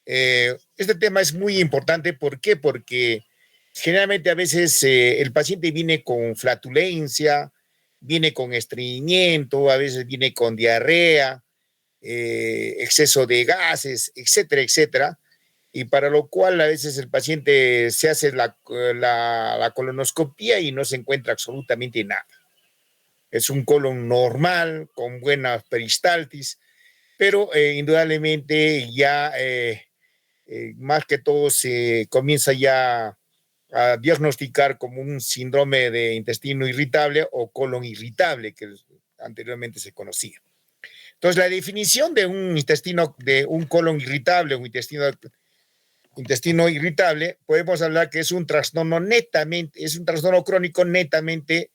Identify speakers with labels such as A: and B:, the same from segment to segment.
A: Este tema es muy importante. ¿Por qué? Porque generalmente a veces el paciente viene con flatulencia, viene con estreñimiento, a veces viene con diarrea, exceso de gases, etcétera, etcétera. Y para lo cual a veces el paciente se hace la colonoscopia y no se encuentra absolutamente nada. Es un colon normal, con buena peristaltis, pero indudablemente ya más que todo se comienza ya a diagnosticar como un síndrome de intestino irritable o colon irritable, que anteriormente se conocía. Entonces, la definición de un intestino, de un colon irritable, un intestino irritable, podemos hablar que es un trastorno netamente, es un trastorno crónico netamente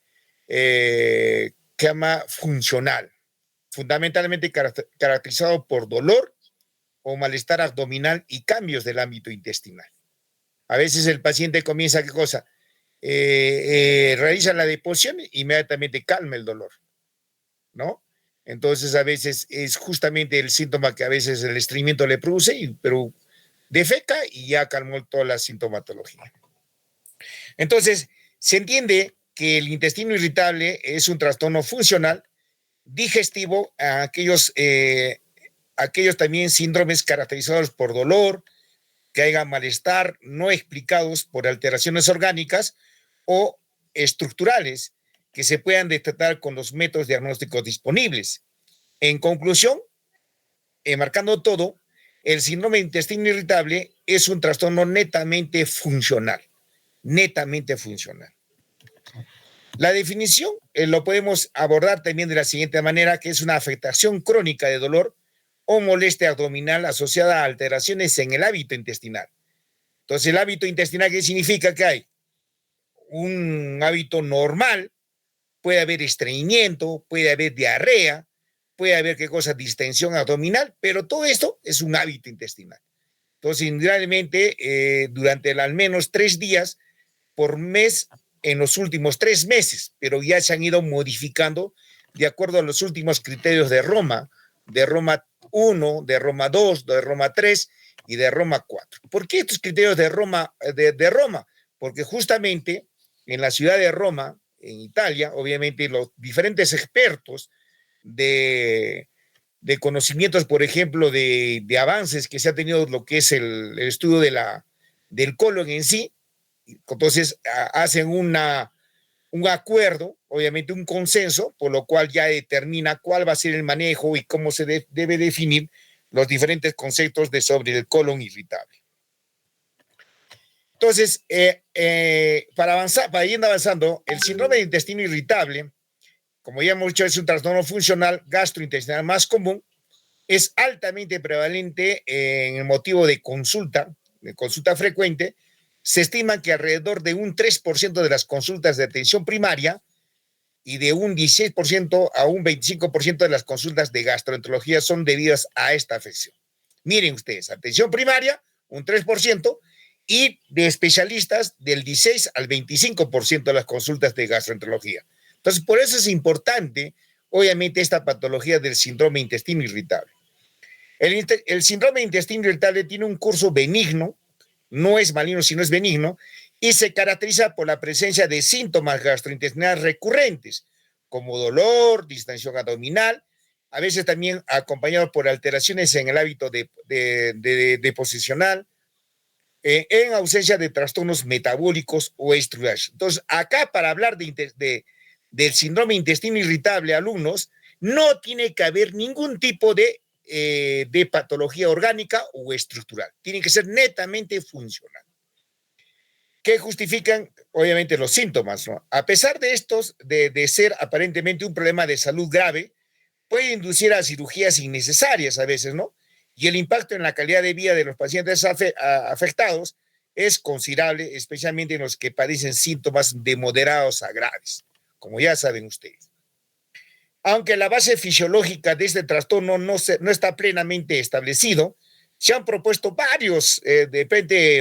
A: que llama funcional, fundamentalmente caracterizado por dolor o malestar abdominal y cambios del ámbito intestinal. A veces el paciente comienza, ¿qué cosa? Realiza la deposición e inmediatamente calma el dolor, ¿no? Entonces a veces es justamente el síntoma que a veces el estreñimiento le produce, pero defeca y ya calmó toda la sintomatología. Entonces, se entiende que el intestino irritable es un trastorno funcional digestivo a aquellos también síndromes caracterizados por dolor, que haya malestar no explicados por alteraciones orgánicas o estructurales que se puedan detectar con los métodos diagnósticos disponibles. En conclusión, marcando todo, el síndrome de intestino irritable es un trastorno netamente funcional, netamente funcional. La definición lo podemos abordar también de la siguiente manera, que es una afectación crónica de dolor o molestia abdominal asociada a alteraciones en el hábito intestinal. Entonces, el hábito intestinal, ¿qué significa? Que hay un hábito normal, puede haber estreñimiento, puede haber diarrea, puede haber, ¿qué cosa? Distensión abdominal, pero todo esto es un hábito intestinal. Entonces, indudablemente, durante al menos 3 días por mes en los últimos 3 meses, pero ya se han ido modificando de acuerdo a los últimos criterios de Roma 1, de Roma 2, de Roma 3 y de Roma 4. ¿Por qué estos criterios de Roma? De Roma? Porque justamente en la ciudad de Roma, en Italia, obviamente los diferentes expertos de conocimientos, por ejemplo, de avances que se ha tenido lo que es el estudio del colon en sí, entonces hacen un acuerdo, obviamente un consenso, por lo cual ya determina cuál va a ser el manejo y cómo se debe definir los diferentes conceptos sobre el colon irritable. Entonces, para ir avanzando, el síndrome de intestino irritable, como ya hemos dicho, es un trastorno funcional gastrointestinal más común, es altamente prevalente en el motivo de consulta frecuente. Se estima que alrededor de un 3% de las consultas de atención primaria y de un 16% a un 25% de las consultas de gastroenterología son debidas a esta afección. Miren ustedes, atención primaria, un 3%, y de especialistas del 16 al 25% de las consultas de gastroenterología. Entonces, por eso es importante, obviamente, esta patología del síndrome de intestino irritable. El síndrome de intestino irritable tiene un curso benigno, no es maligno, sino es benigno, y se caracteriza por la presencia de síntomas gastrointestinales recurrentes, como dolor, distensión abdominal, a veces también acompañado por alteraciones en el hábito deposicional, en ausencia de trastornos metabólicos o estructurales. Entonces, acá para hablar del síndrome de intestino irritable, alumnos, no tiene que haber ningún tipo de patología orgánica o estructural. Tiene que ser netamente funcional. ¿Qué justifican? Obviamente los síntomas, ¿no? A pesar de estos, de ser aparentemente un problema de salud grave, puede inducir a cirugías innecesarias a veces, ¿no? Y el impacto en la calidad de vida de los pacientes afectados es considerable, especialmente en los que padecen síntomas de moderados a graves, como ya saben ustedes. Aunque la base fisiológica de este trastorno no está plenamente establecido, se han propuesto varios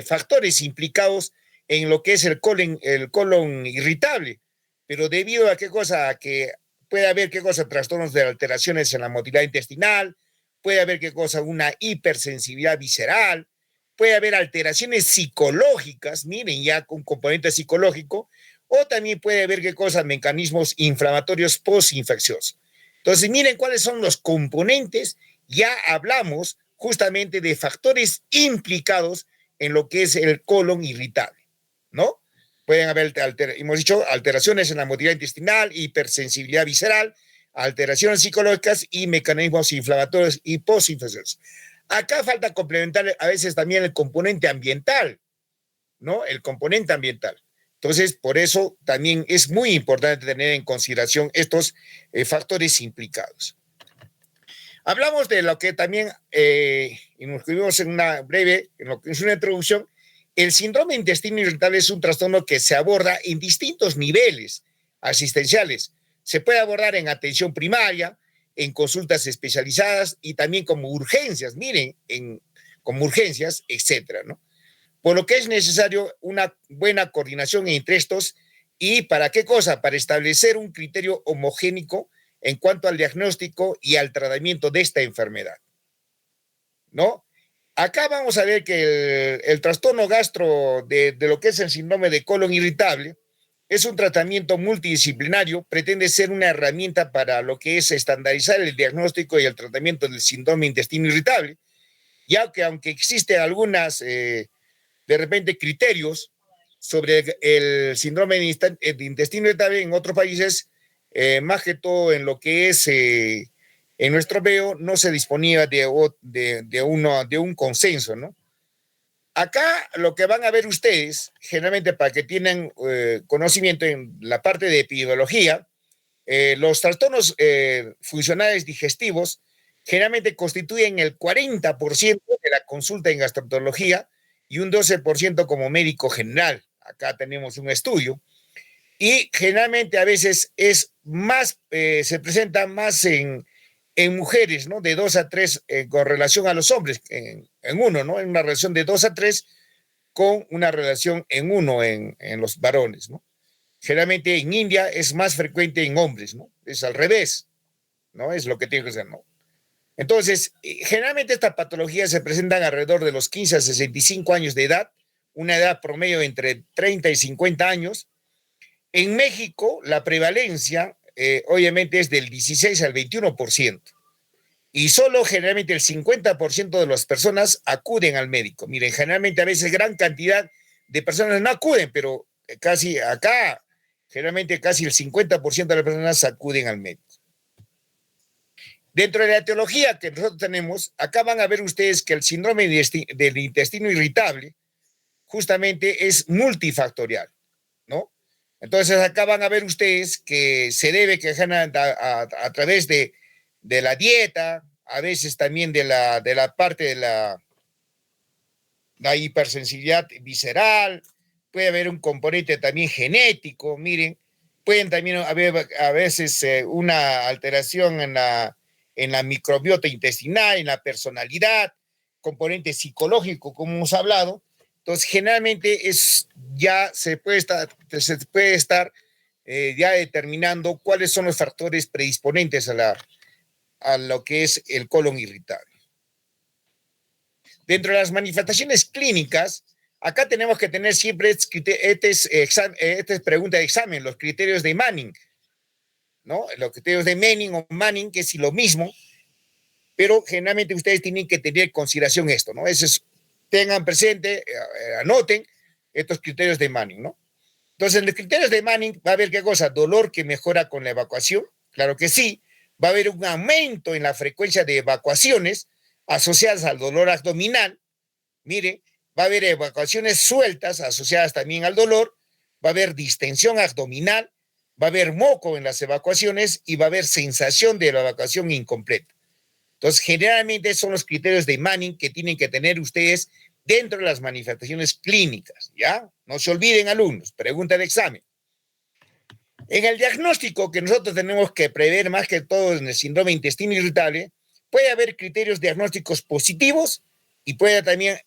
A: factores implicados en lo que es el colon irritable, pero debido a qué cosa, a que puede haber qué cosa, trastornos de alteraciones en la motilidad intestinal, puede haber qué cosa, una hipersensibilidad visceral, puede haber alteraciones psicológicas, miren, ya con componente psicológico, o también puede haber, ¿qué cosa? Mecanismos inflamatorios postinfecciosos. Entonces, miren cuáles son los componentes. Ya hablamos justamente de factores implicados en lo que es el colon irritable, ¿no? Pueden haber, hemos dicho, alteraciones en la motilidad intestinal, hipersensibilidad visceral, alteraciones psicológicas y mecanismos inflamatorios y postinfecciosos. Acá falta complementar a veces también el componente ambiental, ¿no? El componente ambiental. Entonces, por eso también es muy importante tener en consideración estos factores implicados. Hablamos de lo que también, y nos escribimos en una breve, en lo que es una introducción, el síndrome de intestino irritable es un trastorno que se aborda en distintos niveles asistenciales. Se puede abordar en atención primaria, en consultas especializadas y también como urgencias, miren, como urgencias, etcétera, ¿no? Por lo que es necesario una buena coordinación entre estos y ¿para qué cosa? Para establecer un criterio homogénico en cuanto al diagnóstico y al tratamiento de esta enfermedad, ¿no? Acá vamos a ver que el trastorno gastro de lo que es el síndrome de colon irritable es un tratamiento multidisciplinario, pretende ser una herramienta para lo que es estandarizar el diagnóstico y el tratamiento del síndrome de intestino irritable, ya que aunque existen algunas, de repente, criterios sobre el síndrome de intestino irritable en otros países, más que todo en lo que es en nuestro medio, no se disponía de un consenso, ¿no? Acá lo que van a ver ustedes, generalmente para que tengan conocimiento en la parte de epidemiología, los trastornos funcionales digestivos generalmente constituyen el 40% de la consulta en gastroenterología y un 12% como médico general. Acá tenemos un estudio. Y generalmente a veces es más, se presenta más en mujeres, ¿no? De 2 a 3 con relación a los hombres, en uno, ¿no? En una relación de 2 a 3 con una relación en uno en los varones, ¿no? Generalmente en India es más frecuente en hombres, ¿no? Es al revés, ¿no? Es lo que tiene que ser, ¿no? Entonces, generalmente estas patologías se presentan alrededor de los 15 a 65 años de edad, una edad promedio entre 30 y 50 años. En México, la prevalencia, obviamente, es del 16 al 21%. Y solo generalmente el 50% de las personas acuden al médico. Miren, generalmente a veces gran cantidad de personas no acuden, pero casi acá, generalmente casi el 50% de las personas acuden al médico. Dentro de la etiología que nosotros tenemos, acá van a ver ustedes que el síndrome del intestino irritable justamente es multifactorial, ¿no? Entonces acá van a ver ustedes que se debe que a través de la dieta, a veces también de la parte de la hipersensibilidad visceral, puede haber un componente también genético, miren, pueden también haber a veces una alteración en la microbiota intestinal, en la personalidad, componente psicológico, como hemos hablado. Entonces, generalmente ya se puede estar ya determinando cuáles son los factores predisponentes a lo que es el colon irritable. Dentro de las manifestaciones clínicas, acá tenemos que tener siempre esta es pregunta de examen, los criterios de Manning, ¿no? Los criterios de Manning o Manning, que es lo mismo, pero generalmente ustedes tienen que tener en consideración esto, ¿no? Tengan presente, anoten estos criterios de Manning, ¿no? Entonces, en los criterios de Manning va a haber qué cosa, dolor que mejora con la evacuación, claro que sí, va a haber un aumento en la frecuencia de evacuaciones asociadas al dolor abdominal, mire, va a haber evacuaciones sueltas asociadas también al dolor, va a haber distensión abdominal, va a haber moco en las evacuaciones y va a haber sensación de la evacuación incompleta. Entonces, generalmente son los criterios de Manning que tienen que tener ustedes dentro de las manifestaciones clínicas, ¿ya? No se olviden, alumnos, pregunta de examen. En el diagnóstico que nosotros tenemos que prever más que todo en el síndrome de intestino irritable, puede haber criterios diagnósticos positivos y puede haber también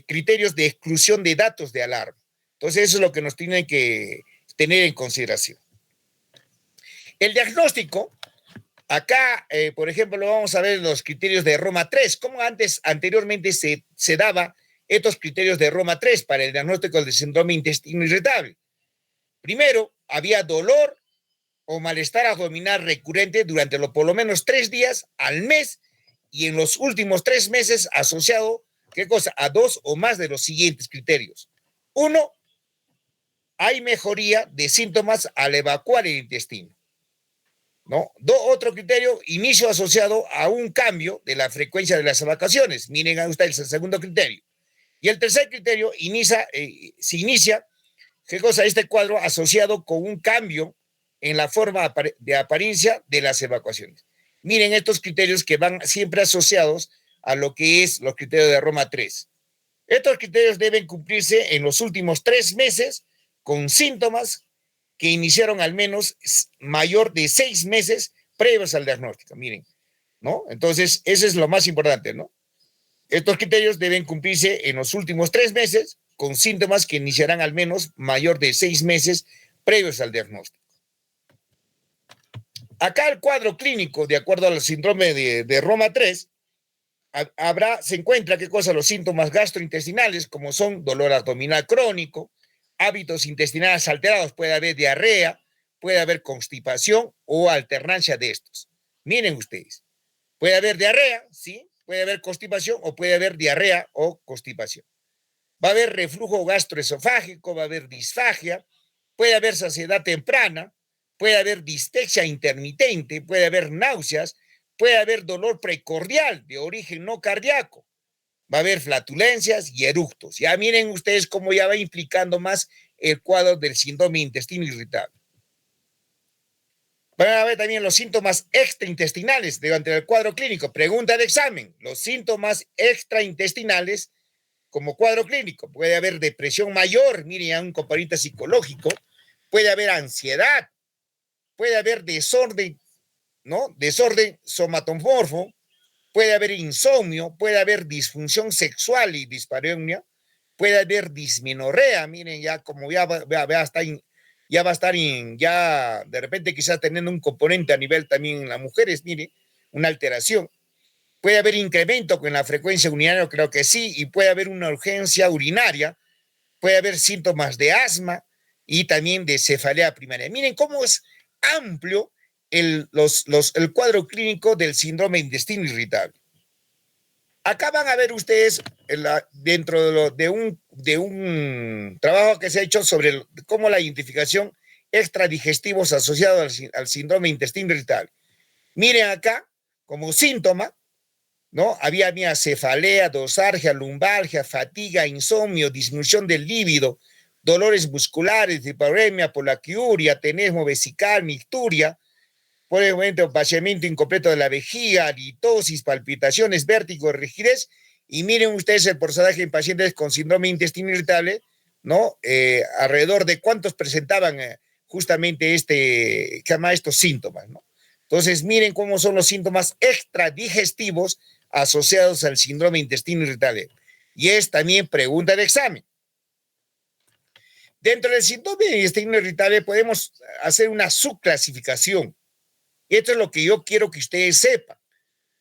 A: criterios de exclusión de datos de alarma. Entonces, eso es lo que nos tienen que tener en consideración. El diagnóstico, acá, por ejemplo, vamos a ver los criterios de Roma 3, como anteriormente se daba estos criterios de Roma 3 para el diagnóstico del síndrome intestino irritable. Primero, había dolor o malestar abdominal recurrente durante por lo menos 3 días al mes y en los últimos 3 meses asociado, ¿qué cosa? A 2 o más de los siguientes criterios. Uno, hay mejoría de síntomas al evacuar el intestino, ¿no? Otro criterio, inicio asociado a un cambio de la frecuencia de las evacuaciones. Miren a ustedes el segundo criterio. Y el tercer criterio, se inicia, ¿qué cosa? Este cuadro asociado con un cambio en la forma de apariencia de las evacuaciones. Miren estos criterios que van siempre asociados a lo que es los criterios de Roma 3. Estos criterios deben cumplirse en los últimos 3 meses con síntomas que iniciaron al menos mayor de 6 meses previos al diagnóstico. Miren, ¿no? Entonces, eso es lo más importante, ¿no? Estos criterios deben cumplirse en los últimos 3 meses con síntomas que iniciarán al menos mayor de 6 meses previos al diagnóstico. Acá el cuadro clínico, de acuerdo al síndrome de Roma 3, se encuentra, ¿qué cosa? Los síntomas gastrointestinales, como son dolor abdominal crónico, hábitos intestinales alterados, puede haber diarrea, puede haber constipación o alternancia de estos. Miren ustedes, puede haber diarrea, ¿sí? Puede haber constipación o puede haber diarrea o constipación. Va a haber reflujo gastroesofágico, va a haber disfagia, puede haber saciedad temprana, puede haber dispepsia intermitente, puede haber náuseas, puede haber dolor precordial de origen no cardíaco, va a haber flatulencias y eructos. Ya miren ustedes cómo ya va implicando más el cuadro del síndrome intestino irritable. Van a ver también los síntomas extraintestinales durante el cuadro clínico. Pregunta de examen. Los síntomas extraintestinales como cuadro clínico. Puede haber depresión mayor, miren, un componente psicológico. Puede haber ansiedad. Puede haber desorden, ¿no? Desorden somatomorfo. Puede haber insomnio. Puede haber disfunción sexual y dispareunia. Puede haber dismenorrea. Miren, ya como ya va a estar ya de repente quizás teniendo un componente a nivel también en las mujeres, mire, una alteración. Puede haber incremento con la frecuencia urinaria, creo que sí, y puede haber una urgencia urinaria, puede haber síntomas de asma y también de cefalea primaria. Miren cómo es amplio el cuadro clínico del síndrome intestino irritable. Acá van a ver ustedes dentro de un trabajo que se ha hecho sobre cómo la identificación extradigestivos asociados al síndrome intestino irritable. Miren acá, como síntoma, ¿no? Había cefalea, dosargia, lumbalgia, fatiga, insomnio, disminución del líbido, dolores musculares, hiperemia, polaquiuria, tenesmo vesical, micturia, por el momento, vaciamiento incompleto de la vejiga, litosis, palpitaciones, vértigo, rigidez. Y miren ustedes el porcentaje en pacientes con síndrome intestino irritable, ¿no? Alrededor de cuántos presentaban justamente estos síntomas, ¿no? Entonces, miren cómo son los síntomas extradigestivos asociados al síndrome intestino irritable. Y es también pregunta de examen. Dentro del síndrome intestino irritable podemos hacer una subclasificación. Esto es lo que yo quiero que ustedes sepan.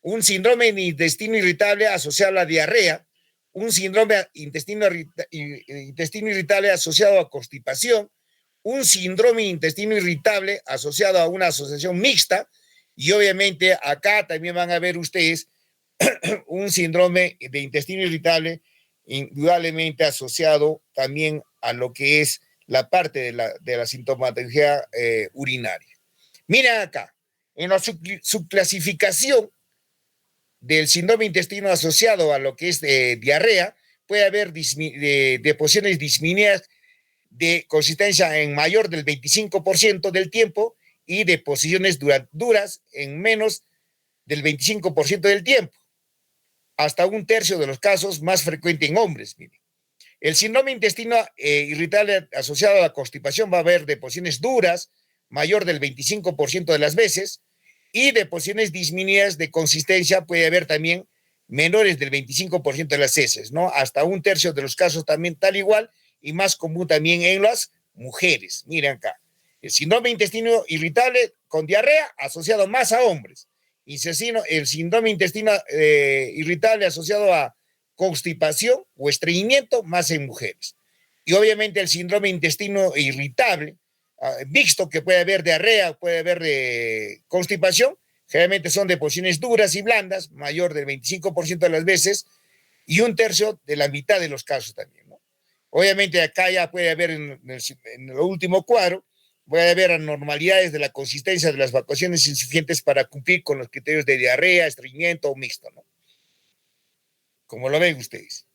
A: Un síndrome de intestino irritable asociado a la diarrea, un síndrome intestino irritable asociado a constipación, un síndrome intestino irritable asociado a una asociación mixta, y obviamente acá también van a ver ustedes un síndrome de intestino irritable indudablemente asociado también a lo que es la parte de la sintomatología urinaria. Miren acá. En la subclasificación del síndrome intestino asociado a lo que es diarrea, puede haber deposiciones disminuidas de consistencia en mayor del 25% del tiempo y deposiciones duras en menos del 25% del tiempo, hasta un tercio de los casos, más frecuente en hombres. Miren. El síndrome intestino irritable asociado a la constipación va a haber deposiciones duras, mayor del 25% de las veces, y deposiciones disminuidas de consistencia puede haber también menores del 25% de las heces, ¿no? Hasta un tercio de los casos también tal igual y más común también en las mujeres. Miren acá, el síndrome intestino irritable con diarrea asociado más a hombres. El síndrome intestino irritable asociado a constipación o estreñimiento, más en mujeres. Y obviamente el síndrome de intestino irritable, mixto, que puede haber diarrea, puede haber constipación, generalmente son de posiciones duras y blandas, mayor del 25% de las veces, y un tercio de la mitad de los casos también, ¿no? Obviamente acá ya puede haber en el último cuadro, puede haber anormalidades de la consistencia de las evacuaciones insuficientes para cumplir con los criterios de diarrea, estreñimiento o mixto, ¿no? Como lo ven ustedes.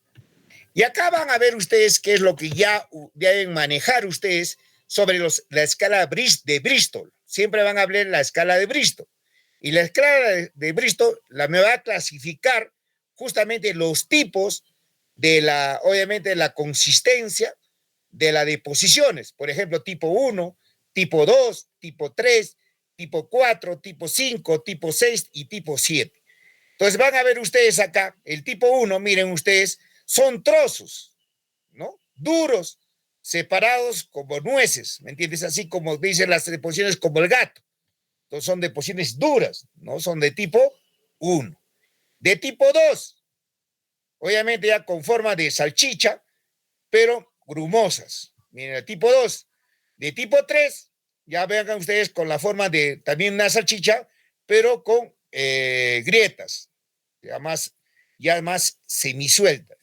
A: Y acá van a ver ustedes qué es lo que ya deben manejar ustedes sobre la escala de Bristol. Siempre van a hablar la escala de Bristol. Y la escala de Bristol me va a clasificar justamente los tipos de obviamente, la consistencia de las deposiciones. Por ejemplo, tipo 1, tipo 2, tipo 3, tipo 4, tipo 5, tipo 6 y tipo 7. Entonces van a ver ustedes acá, el tipo 1, miren ustedes, son trozos, ¿no? Duros, separados como nueces, ¿me entiendes? Así como dicen las deposiciones como el gato. Entonces son deposiciones duras, ¿no? Son de tipo 1. De tipo 2, obviamente ya con forma de salchicha, pero grumosas. Miren, el tipo 2. De tipo 3, ya vean ustedes con la forma de también una salchicha, pero con grietas, ya más semisueltas.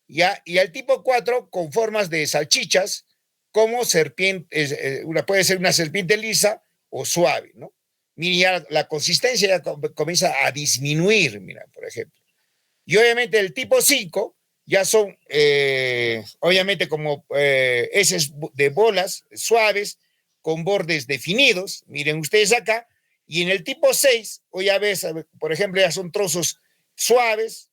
A: ¿Ya? Y el tipo 4 con formas de salchichas, como serpiente, puede ser una serpiente lisa o suave, ¿no? Mira, ya la consistencia ya comienza a disminuir, mira, por ejemplo. Y obviamente el tipo 5 ya son, obviamente, como heces de bolas suaves, con bordes definidos, miren ustedes acá, y en el tipo 6, o ya ves, por ejemplo, ya son trozos suaves,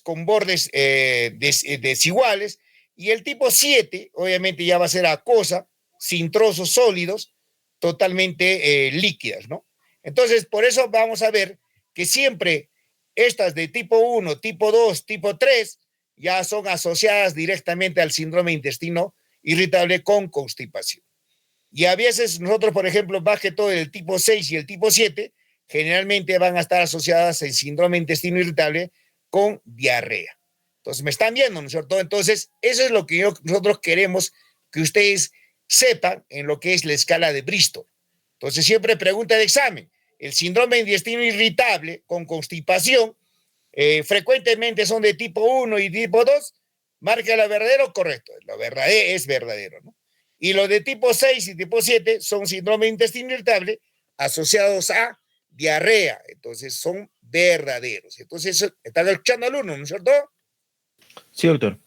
A: con bordes desiguales, y el tipo 7, obviamente, ya va a ser acuosa, sin trozos sólidos, totalmente líquidas, ¿no? Entonces, por eso vamos a ver que siempre estas de tipo 1, tipo 2, tipo 3, ya son asociadas directamente al síndrome de intestino irritable con constipación. Y a veces nosotros, por ejemplo, más que todo el tipo 6 y el tipo 7, generalmente van a estar asociadas en síndrome de intestino irritable con diarrea. Entonces, me están viendo, ¿no es cierto? Entonces, eso es lo que nosotros queremos que ustedes sepan en lo que es la escala de Bristol. Entonces, siempre pregunta de examen. El síndrome de intestino irritable con constipación frecuentemente son de tipo 1 y tipo 2. Marca lo verdadero, correcto. Lo verdadero es verdadero, ¿no? Y los de tipo 6 y tipo 7 son síndrome de intestino irritable asociados a diarrea. Entonces son verdaderos. Entonces, están escuchando al uno, ¿no es cierto?
B: Sí, doctor.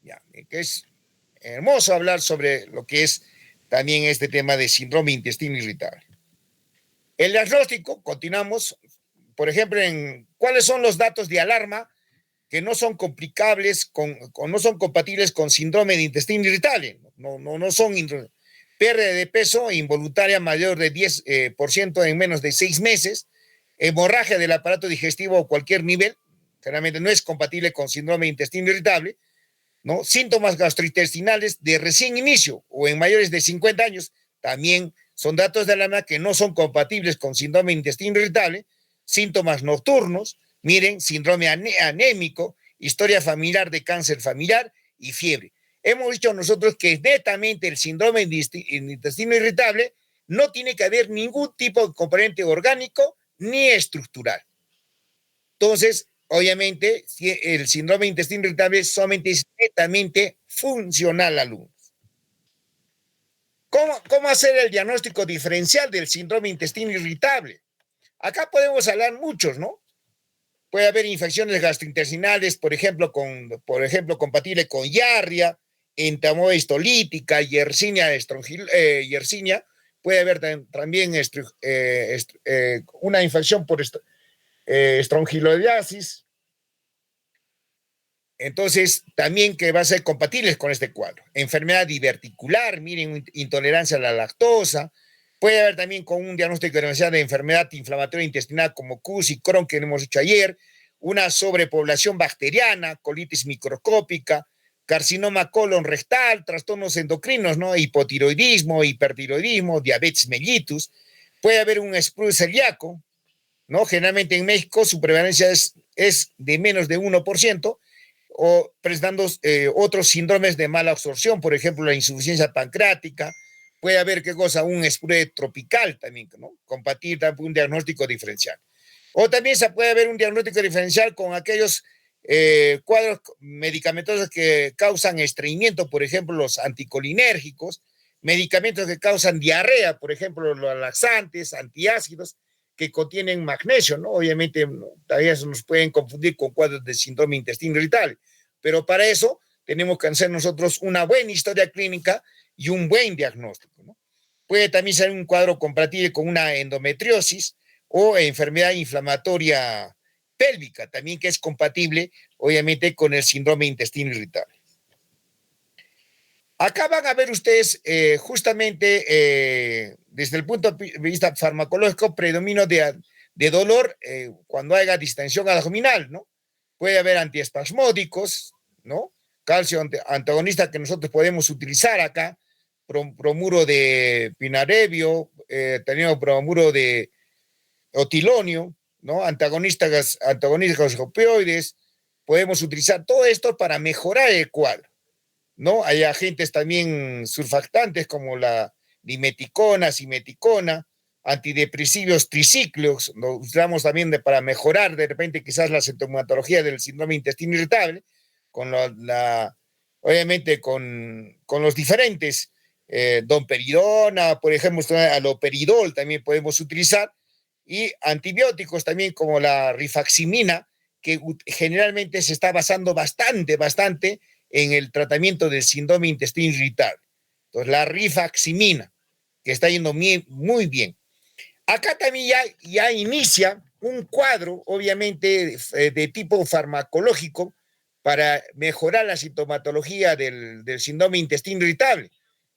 A: Ya, que es hermoso hablar sobre lo que es también este tema de síndrome de intestino irritable. El diagnóstico, continuamos, por ejemplo, en cuáles son los datos de alarma que no son complicables no son compatibles con síndrome de intestino irritable. No son pérdida de peso involuntaria mayor de 10% en menos de 6 meses, hemorragia del aparato digestivo a cualquier nivel, generalmente no es compatible con síndrome de intestino irritable, ¿no? Síntomas gastrointestinales de recién inicio o en mayores de 50 años, también son datos de alarma que no son compatibles con síndrome de intestino irritable, síntomas nocturnos, miren, síndrome anémico, historia familiar de cáncer familiar y fiebre. Hemos dicho nosotros que netamente el síndrome de intestino irritable no tiene que haber ningún tipo de componente orgánico ni estructural. Entonces, obviamente, el síndrome de intestino irritable solamente es netamente funcional, alumnos. ¿Cómo hacer el diagnóstico diferencial del síndrome de intestino irritable? Acá podemos hablar muchos, ¿no? Puede haber infecciones gastrointestinales, por ejemplo, compatible con Yarria, entamoeba histolítica, Yersinia, Yersinia. Puede haber también una infección por estrongiloidiasis. Entonces, también que va a ser compatibles con este cuadro. Enfermedad diverticular, miren, intolerancia a la lactosa. Puede haber también con un diagnóstico de enfermedad inflamatoria intestinal como CUS y Crohn, que hemos dicho ayer, una sobrepoblación bacteriana, colitis microscópica, carcinoma colon rectal, trastornos endocrinos, ¿no? Hipotiroidismo, hipertiroidismo, diabetes mellitus. Puede haber un sprue celíaco, ¿no? Generalmente en México su prevalencia es de menos de 1%, o presentando otros síndromes de mala absorción, por ejemplo, la insuficiencia pancreática. Puede haber, ¿qué cosa? Un spread tropical también, ¿no? Compartir un diagnóstico diferencial. O también se puede haber un diagnóstico diferencial con aquellos cuadros medicamentosos que causan estreñimiento, por ejemplo, los anticolinérgicos, medicamentos que causan diarrea, por ejemplo, los laxantes, antiácidos, que contienen magnesio, ¿no? Obviamente, ¿no? Todavía se nos pueden confundir con cuadros de síndrome intestino irritable, pero para eso tenemos que hacer nosotros una buena historia clínica y un buen diagnóstico, ¿no? Puede también ser un cuadro compatible con una endometriosis o enfermedad inflamatoria pélvica, también que es compatible, obviamente, con el síndrome intestino irritable. Acá van a ver ustedes justamente desde el punto de vista farmacológico, predominio de dolor cuando haya distensión abdominal, ¿no? Puede haber antiespasmódicos, ¿no? Calcio antagonista que nosotros podemos utilizar acá, bromuro de pinarevio, tenemos bromuro de otilonio, ¿no? Antagonistas opioides, podemos utilizar todo esto para mejorar el cuadro, ¿no? Hay agentes también surfactantes como la dimeticona, simeticona, antidepresivos triciclos, lo usamos también para mejorar de repente quizás la sintomatología del síndrome intestino irritable, con obviamente con los diferentes, domperidona, por ejemplo, aloperidol también podemos utilizar, y antibióticos también como la rifaximina, que generalmente se está basando bastante en el tratamiento del síndrome intestino irritable. Entonces, la rifaximina, que está yendo muy bien. Acá también ya inicia un cuadro, obviamente, de tipo farmacológico para mejorar la sintomatología del síndrome intestino irritable,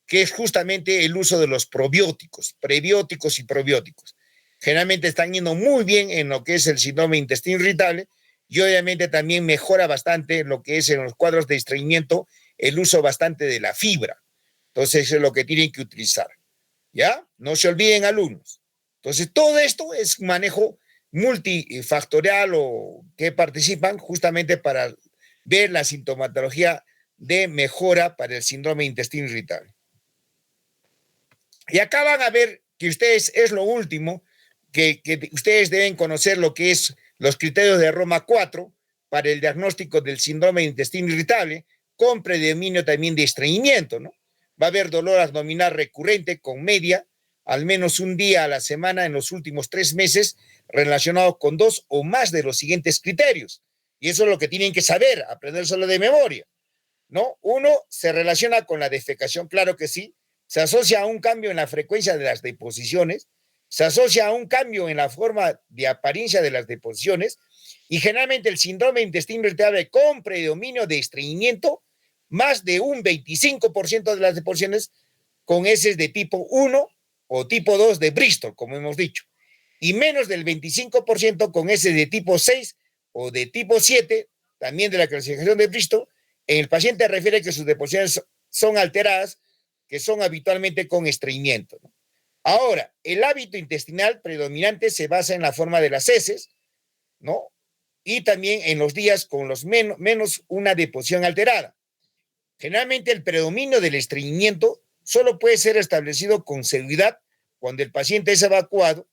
A: que es justamente el uso de los probióticos, prebióticos y probióticos. Generalmente están yendo muy bien en lo que es el síndrome intestino irritable, y obviamente también mejora bastante lo que es en los cuadros de estreñimiento el uso bastante de la fibra. Entonces, eso es lo que tienen que utilizar. ¿Ya? No se olviden, alumnos. Entonces, todo esto es manejo multifactorial o que participan justamente para ver la sintomatología de mejora para el síndrome intestino irritable. Y acá van a ver que ustedes, es lo último, que ustedes deben conocer lo que es los criterios de Roma 4 para el diagnóstico del síndrome de intestino irritable, con predominio también de estreñimiento, ¿no? Va a haber dolor abdominal recurrente con media, al menos un día a la semana en los últimos 3 meses, relacionado con 2 o más de los siguientes criterios. Y eso es lo que tienen que saber, aprender solo de memoria, ¿no? Uno, se relaciona con la defecación, claro que sí, se asocia a un cambio en la frecuencia de las deposiciones, se asocia a un cambio en la forma de apariencia de las deposiciones, y generalmente el síndrome de intestino irritable con predominio de estreñimiento, más de un 25% de las deposiciones con heces de tipo 1 o tipo 2 de Bristol, como hemos dicho, y menos del 25% con heces de tipo 6 o de tipo 7, también de la clasificación de Bristol. En el paciente refiere que sus deposiciones son alteradas, que son habitualmente con estreñimiento, ¿no? Ahora, el hábito intestinal predominante se basa en la forma de las heces, ¿no? Y también en los días con los menos una deposición alterada. Generalmente el predominio del estreñimiento solo puede ser establecido con seguridad cuando el paciente es evacuado,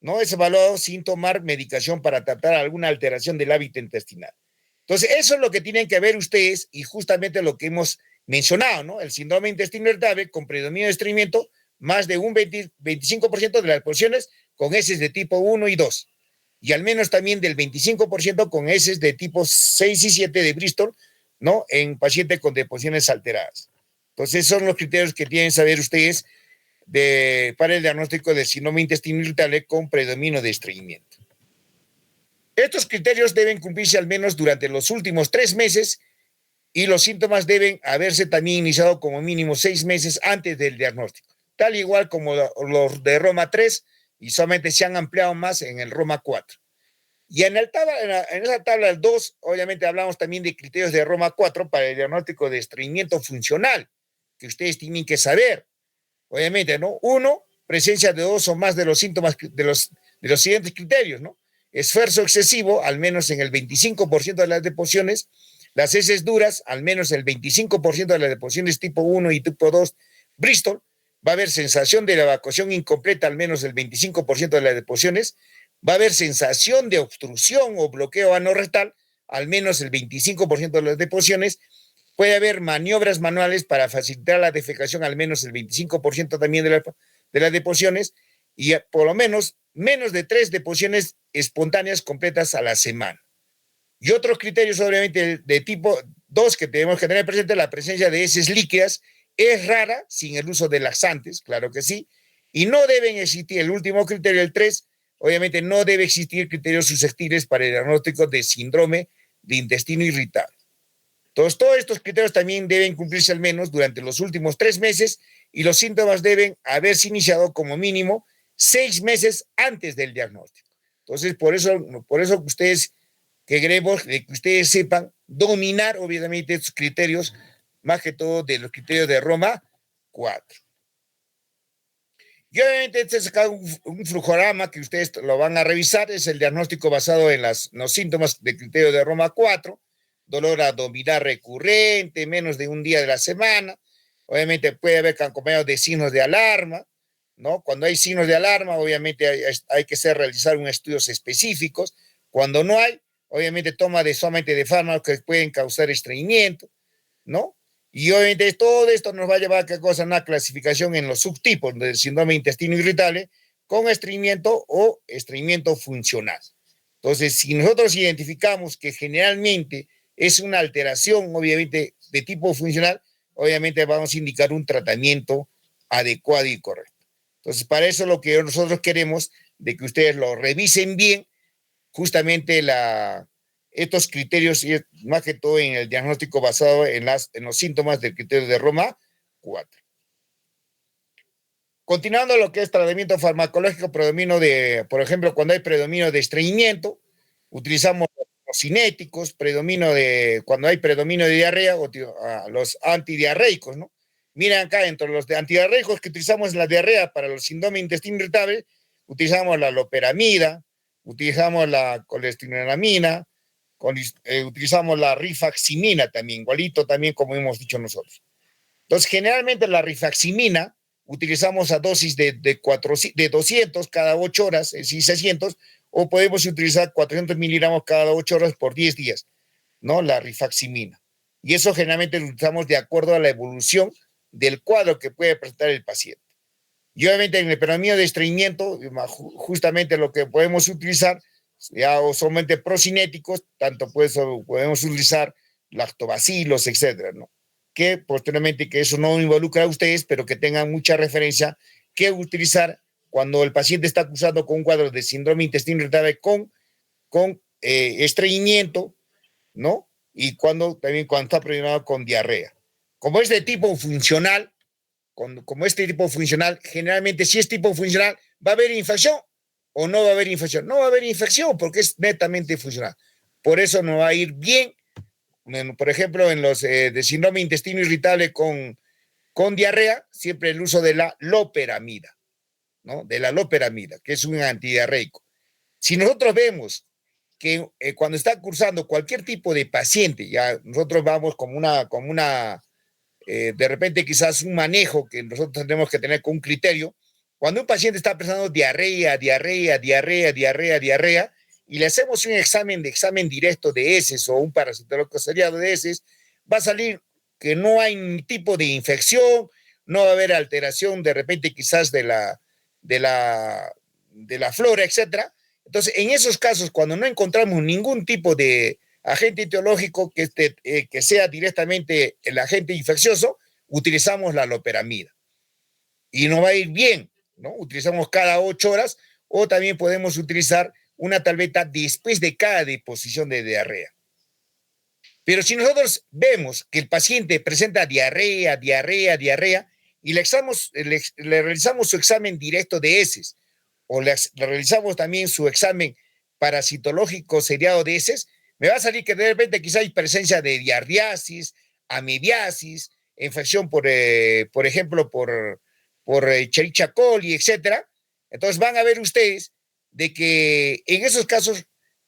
A: ¿no? Es evaluado sin tomar medicación para tratar alguna alteración del hábito intestinal. Entonces, eso es lo que tienen que ver ustedes y justamente lo que hemos mencionado, ¿no? El síndrome intestino irritable con predominio de estreñimiento, más de un 25% de las porciones con heces de tipo 1 y 2, y al menos también del 25% con heces de tipo 6 y 7 de Bristol, ¿no? En pacientes con deposiciones alteradas. Entonces, son los criterios que tienen que saber ustedes para el diagnóstico del síndrome intestino irritable con predominio de estreñimiento. Estos criterios deben cumplirse al menos durante los últimos 3 meses, y los síntomas deben haberse también iniciado como mínimo 6 meses antes del diagnóstico, tal igual como los de Roma 3, y solamente se han ampliado más en el Roma 4. Y en esa tabla del 2, obviamente hablamos también de criterios de Roma 4 para el diagnóstico de estreñimiento funcional, que ustedes tienen que saber. Obviamente, ¿no? 1, presencia de 2 o más de los síntomas, de los de los siguientes criterios, ¿no? Esfuerzo excesivo, al menos en el 25% de las deposiciones. Las heces duras, al menos el 25% de las deposiciones tipo 1 y tipo 2, Bristol. Va a haber sensación de la evacuación incompleta, al menos el 25% de las deposiciones. Va a haber sensación de obstrucción o bloqueo anorrectal, al menos el 25% de las deposiciones. Puede haber maniobras manuales para facilitar la defecación, al menos el 25% también de las deposiciones, y por lo menos de 3 deposiciones espontáneas completas a la semana. Y otros criterios, obviamente, de tipo 2 que tenemos que tener presente: la presencia de heces líquidas es rara sin el uso de laxantes, claro que sí, y no deben existir, el último criterio, el 3, obviamente no debe existir criterios susceptibles para el diagnóstico de síndrome de intestino irritable. Entonces, todos estos criterios también deben cumplirse al menos durante los últimos 3 meses, y los síntomas deben haberse iniciado como mínimo 6 meses antes del diagnóstico. Entonces, por eso ustedes, que queremos que ustedes sepan dominar, obviamente, estos criterios, más que todo de los criterios de Roma 4. Y obviamente este es acá un flujograma que ustedes lo van a revisar, es el diagnóstico basado en los síntomas de criterio de Roma 4, dolor abdominal recurrente, menos de un día de la semana, obviamente puede haber acompañado de signos de alarma, ¿no? Cuando hay signos de alarma, obviamente hay que realizar unos estudios específicos. Cuando no hay, obviamente toma solamente de fármacos que pueden causar estreñimiento, ¿no? Y obviamente todo esto nos va a llevar a qué cosa, una clasificación en los subtipos del síndrome de intestino irritable con estreñimiento o estreñimiento funcional. Entonces, si nosotros identificamos que generalmente es una alteración, obviamente, de tipo funcional, obviamente vamos a indicar un tratamiento adecuado y correcto. Entonces, para eso lo que nosotros queremos, de que ustedes lo revisen bien, justamente estos criterios, y más que todo en el diagnóstico basado en los síntomas del criterio de Roma 4. Continuando lo que es tratamiento farmacológico, por ejemplo, cuando hay predominio de estreñimiento, utilizamos los cinéticos, cuando hay predominio de diarrea, los antidiarreicos, ¿no? Miren acá, entre los antidiarreicos que utilizamos en la diarrea para los síndrome de intestino irritable, utilizamos la loperamida, utilizamos la colestirolamina, utilizamos la rifaximina también, igualito también como hemos dicho nosotros. Entonces, generalmente la rifaximina utilizamos a dosis de 200 cada 8 horas, es decir, 600, o podemos utilizar 400 miligramos cada 8 horas por 10 días, ¿no? La rifaximina. Y eso generalmente lo utilizamos de acuerdo a la evolución del cuadro que puede presentar el paciente. Y obviamente en el predominio de estreñimiento, justamente lo que podemos utilizar, ya o solamente procinéticos, tanto pues podemos utilizar lactobacilos, etcétera, ¿no? Que posteriormente, que eso no involucra a ustedes, pero que tengan mucha referencia que utilizar cuando el paciente está acusado con un cuadro de síndrome intestino irritable con estreñimiento, ¿no? Y también cuando está predominado con diarrea. Como es de tipo funcional, como este tipo funcional, generalmente si es tipo funcional, ¿va a haber infección o no va a haber infección? No va a haber infección porque es netamente funcional. Por eso no va a ir bien, por ejemplo, en los de síndrome intestino irritable con diarrea, siempre el uso de la loperamida, ¿no? De la loperamida, que es un antidiarreico. Si nosotros vemos que cuando está cursando cualquier tipo de paciente, ya nosotros vamos como de repente quizás un manejo que nosotros tenemos que tener con un criterio. Cuando un paciente está presentando diarrea, y le hacemos un examen directo de heces o un parasitológico seriado de heces, va a salir que no hay ningún tipo de infección, no va a haber alteración de repente quizás de la flora, etcétera. Entonces, en esos casos, cuando no encontramos ningún tipo de agente etiológico que sea directamente el agente infeccioso, utilizamos la loperamida. Y nos va a ir bien, ¿no? Utilizamos cada 8 horas, o también podemos utilizar una tableta después de cada deposición de diarrea. Pero si nosotros vemos que el paciente presenta diarrea, y le realizamos su examen directo de heces, o le realizamos también su examen parasitológico seriado de heces, me va a salir que de repente quizá hay presencia de giardiasis, amibiasis, infección por ejemplo, por Escherichia coli, etcétera. Entonces van a ver ustedes de que en esos casos,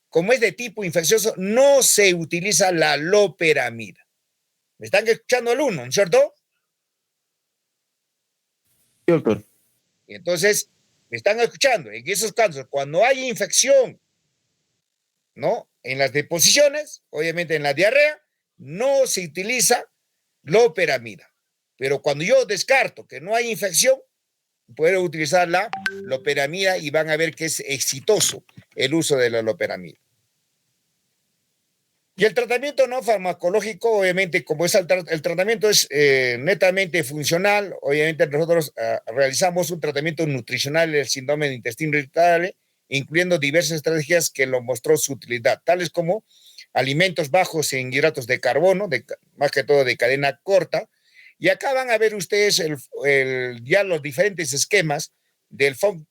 A: como es de tipo infeccioso, no se utiliza la loperamida. ¿Me están escuchando el uno, ¿no es cierto?
B: Sí, doctor.
A: Entonces, me están escuchando. En esos casos, cuando hay infección, ¿no? En las deposiciones, obviamente en la diarrea, no se utiliza loperamida. Pero cuando yo descarto que no hay infección, puedo utilizar la loperamida y van a ver que es exitoso el uso de la loperamida. Y el tratamiento no farmacológico, obviamente, como es el tratamiento es netamente funcional, obviamente nosotros realizamos un tratamiento nutricional del síndrome de intestino irritable, incluyendo diversas estrategias que lo mostró su utilidad, tales como alimentos bajos en hidratos de carbono, más que todo de cadena corta. Y acá van a ver ustedes ya los diferentes esquemas del FODMAP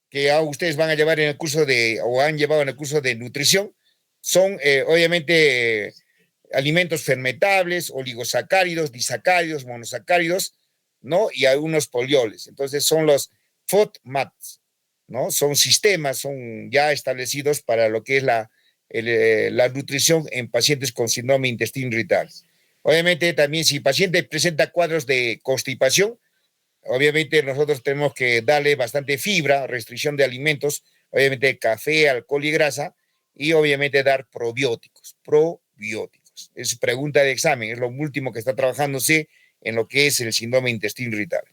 A: que ustedes van a llevar en el curso o han llevado en el curso de nutrición. Son obviamente alimentos fermentables, oligosacáridos, disacáridos, monosacáridos, ¿no? Y algunos polioles. Entonces son los FODMAPs, ¿no? Son sistemas, son ya establecidos para lo que es la nutrición en pacientes con síndrome de intestino irritable. Obviamente también si el paciente presenta cuadros de constipación, obviamente nosotros tenemos que darle bastante fibra, restricción de alimentos, obviamente café, alcohol y grasa, y obviamente dar probióticos. Es pregunta de examen, es lo último que está trabajándose en lo que es el síndrome de intestino irritable.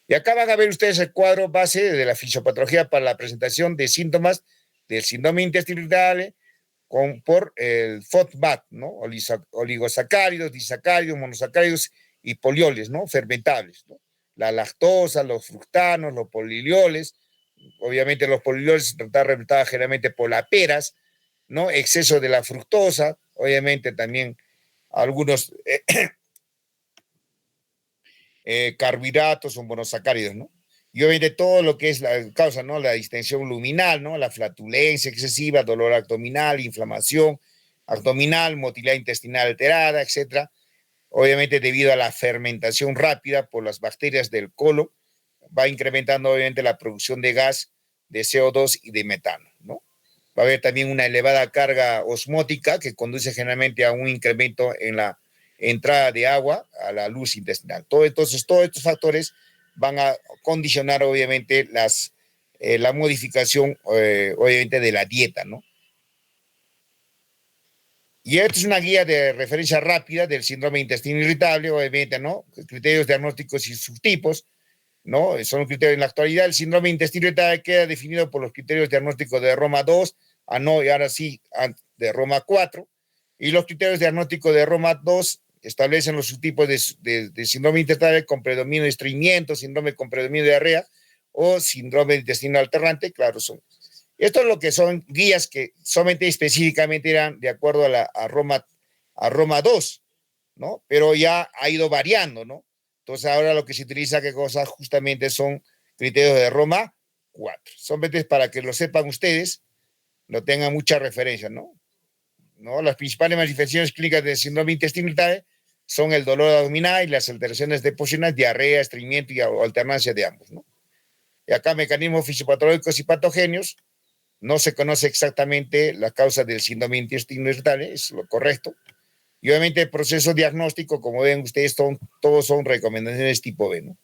A: Y acá van a ver ustedes el cuadro base de la fisiopatología para la presentación de síntomas del síndrome de intestino irritable por el FODMAP, ¿no? Oligosacáridos, disacáridos, monosacáridos y polioles, ¿no? Fermentables, ¿no? La lactosa, los fructanos, los polilioles, obviamente los polilioles están representados generalmente por las peras, ¿no? Exceso de la fructosa, obviamente también algunos carbohidratos o monosacáridos, ¿no? Y obviamente todo lo que es la causa, ¿no? La distensión luminal, ¿no? La flatulencia excesiva, dolor abdominal, inflamación abdominal, motilidad intestinal alterada, etcétera. Obviamente debido a la fermentación rápida por las bacterias del colon, va incrementando obviamente la producción de gas, de CO2 y de metano, ¿no? Va a haber también una elevada carga osmótica que conduce generalmente a un incremento en la entrada de agua a la luz intestinal. Entonces, todos estos factores van a condicionar obviamente la modificación obviamente de la dieta, ¿no? Y esta es una guía de referencia rápida del síndrome de intestino irritable, obviamente, ¿no? Criterios diagnósticos y subtipos, ¿no? Son criterios en la actualidad. El síndrome de intestino irritable queda definido por los criterios diagnósticos de Roma 2, y ahora sí, de Roma 4. Y los criterios diagnósticos de Roma 2 establecen los subtipos de síndrome irritable con predominio de estreñimiento, síndrome con predominio de diarrea o síndrome de intestino alternante, claro, son. Esto es lo que son guías que solamente específicamente eran de acuerdo a Roma 2, ¿no? Pero ya ha ido variando, ¿no? Entonces ahora lo que se utiliza, ¿qué cosas? Justamente son criterios de Roma 4. Solamente para que lo sepan ustedes, lo tengan mucha referencia, ¿no? Las principales manifestaciones clínicas del síndrome intestinal irritable son el dolor abdominal y las alteraciones deposicionales, diarrea, estreñimiento y alternancia de ambos, ¿no? Y acá mecanismos fisiopatológicos y patogenios. No se conoce exactamente la causa del síndrome intestino irritable, es lo correcto. Y obviamente el proceso diagnóstico, como ven ustedes, todos son recomendaciones tipo B, ¿no?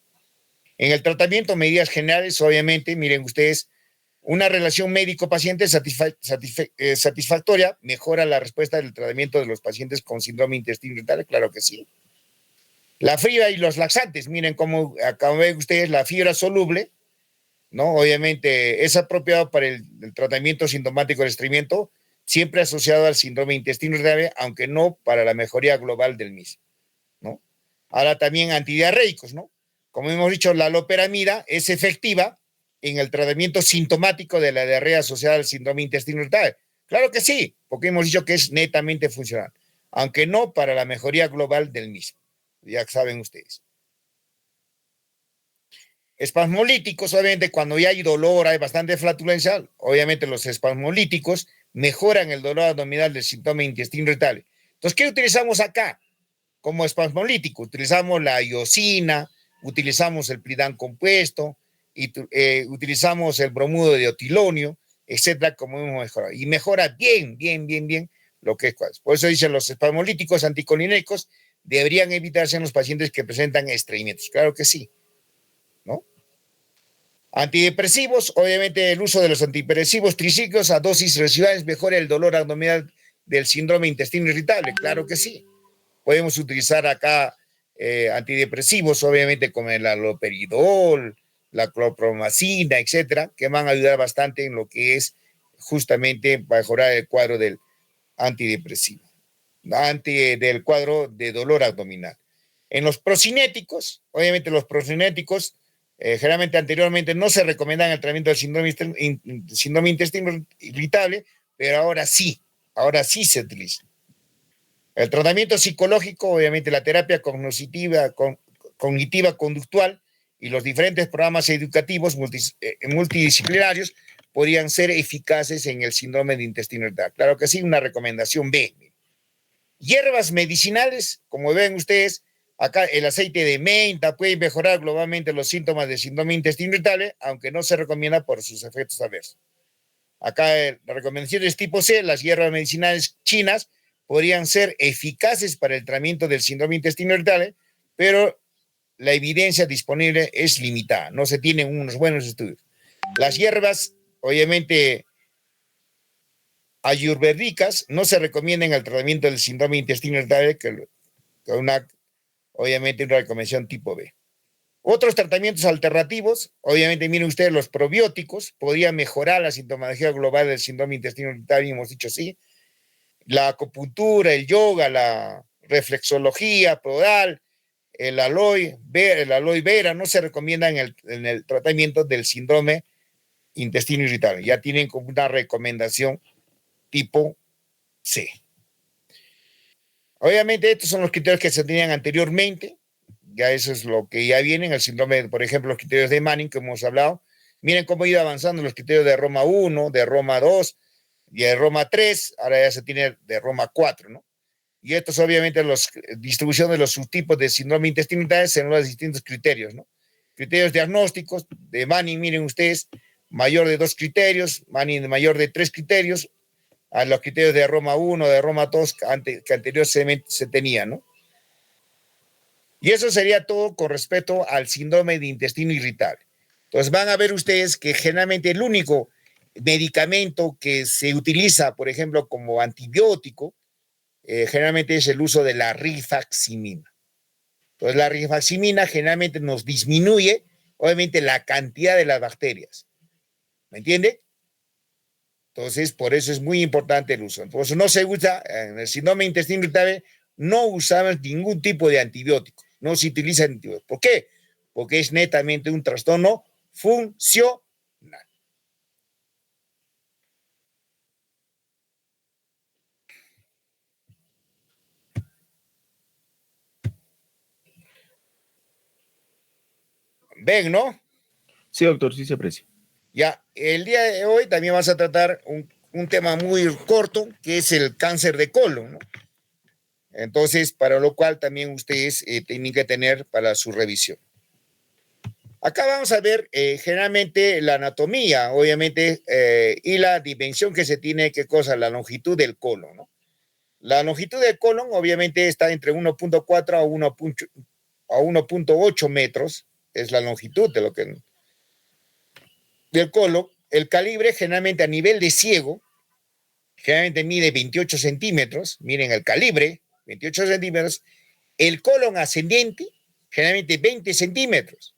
A: En el tratamiento, medidas generales, obviamente, miren ustedes, una relación médico-paciente satisfactoria mejora la respuesta del tratamiento de los pacientes con síndrome intestino irritable, claro que sí. La fibra y los laxantes, miren cómo acá ven ustedes la fibra soluble, ¿no? Obviamente es apropiado para el tratamiento sintomático del estreñimiento, siempre asociado al síndrome intestino irritable, aunque no para la mejoría global del mismo, ¿no? Ahora también antidiarreicos, ¿no? Como hemos dicho, la loperamida es efectiva en el tratamiento sintomático de la diarrea asociada al síndrome intestino irritable. Claro que sí, porque hemos dicho que es netamente funcional, aunque no para la mejoría global del mismo. Ya saben ustedes. Espasmolíticos, obviamente, cuando ya hay dolor, hay bastante flatulencia, obviamente los espasmolíticos mejoran el dolor abdominal del síntoma intestino irritable. Entonces, ¿qué utilizamos acá como espasmolítico? Utilizamos la iosina, utilizamos el Pridan compuesto, y utilizamos el bromuro de otilonio, etcétera, como hemos mejorado. Y mejora bien lo que es. Por eso dicen los espasmolíticos anticolinérgicos deberían evitarse en los pacientes que presentan estreñimientos. Claro que sí, ¿no? Antidepresivos, obviamente el uso de los antidepresivos tricíclicos a dosis residuales mejora el dolor abdominal del síndrome intestino irritable. Claro que sí. Podemos utilizar acá antidepresivos, obviamente como el haloperidol, la clorpromacina, etcétera, que van a ayudar bastante en lo que es justamente mejorar el cuadro del antidepresivo, del cuadro de dolor abdominal. En los procinéticos, obviamente los procinéticos generalmente anteriormente no se recomendaban el tratamiento del síndrome intestino irritable, pero ahora sí se utiliza. El tratamiento psicológico, obviamente la terapia cognitiva conductual y los diferentes programas educativos multidisciplinarios podrían ser eficaces en el síndrome de intestino irritable. Claro que sí, una recomendación B. Hierbas medicinales, como ven ustedes, acá el aceite de menta puede mejorar globalmente los síntomas de síndrome de intestino irritable, aunque no se recomienda por sus efectos adversos. Acá la recomendación es tipo C, las hierbas medicinales chinas podrían ser eficaces para el tratamiento del síndrome de intestino irritable, pero la evidencia disponible es limitada, no se tienen unos buenos estudios. Las hierbas, obviamente, ayurvédicas no se recomiendan al tratamiento del síndrome de intestino irritable, que obviamente una recomendación tipo B. Otros tratamientos alternativos, obviamente miren ustedes, los probióticos podrían mejorar la sintomatología global del síndrome de intestino irritable, hemos dicho sí. La acupuntura, el yoga, la reflexología podal, el aloe vera no se recomiendan en el tratamiento del síndrome intestino irritable. Ya tienen como una recomendación tipo C. Obviamente estos son los criterios que se tenían anteriormente. Ya eso es lo que ya viene en el síndrome, por ejemplo, los criterios de Manning que hemos hablado. Miren cómo ha ido avanzando los criterios de Roma 1, de Roma 2 y de Roma 3. Ahora ya se tiene de Roma 4, ¿no? Y estos obviamente la distribución de los subtipos de síndrome intestinal según los distintos criterios, ¿no? Criterios diagnósticos de Manning, miren ustedes, mayor de 2 criterios, Manning mayor de 3 criterios, a los criterios de Roma 1, de Roma 2 que anteriormente se tenían, ¿no? Y eso sería todo con respecto al síndrome de intestino irritable. Entonces van a ver ustedes que generalmente el único medicamento que se utiliza, por ejemplo, como antibiótico, generalmente es el uso de la rifaximina. Entonces la rifaximina generalmente nos disminuye, obviamente, la cantidad de las bacterias. ¿Me entiende? Entonces, por eso es muy importante el uso. Entonces, no se usa, en el síndrome de intestino irritable, no usamos ningún tipo de antibiótico. No se utiliza antibiótico. ¿Por qué? Porque es netamente un trastorno funcional. Ven, ¿no?
B: Sí, doctor, sí se aprecia.
A: Ya, el día de hoy también vas a tratar un tema muy corto, que es el cáncer de colon, ¿no? Entonces, para lo cual también ustedes tienen que tener para su revisión. Acá vamos a ver generalmente la anatomía, obviamente, y la dimensión que se tiene, qué cosa, la longitud del colon, ¿no? La longitud del colon obviamente está entre 1.4 a 1.8 metros, es la longitud de lo que del colon. El calibre generalmente a nivel de ciego, generalmente mide 28 centímetros, miren el calibre, 28 centímetros, el colon ascendente, generalmente 20 centímetros,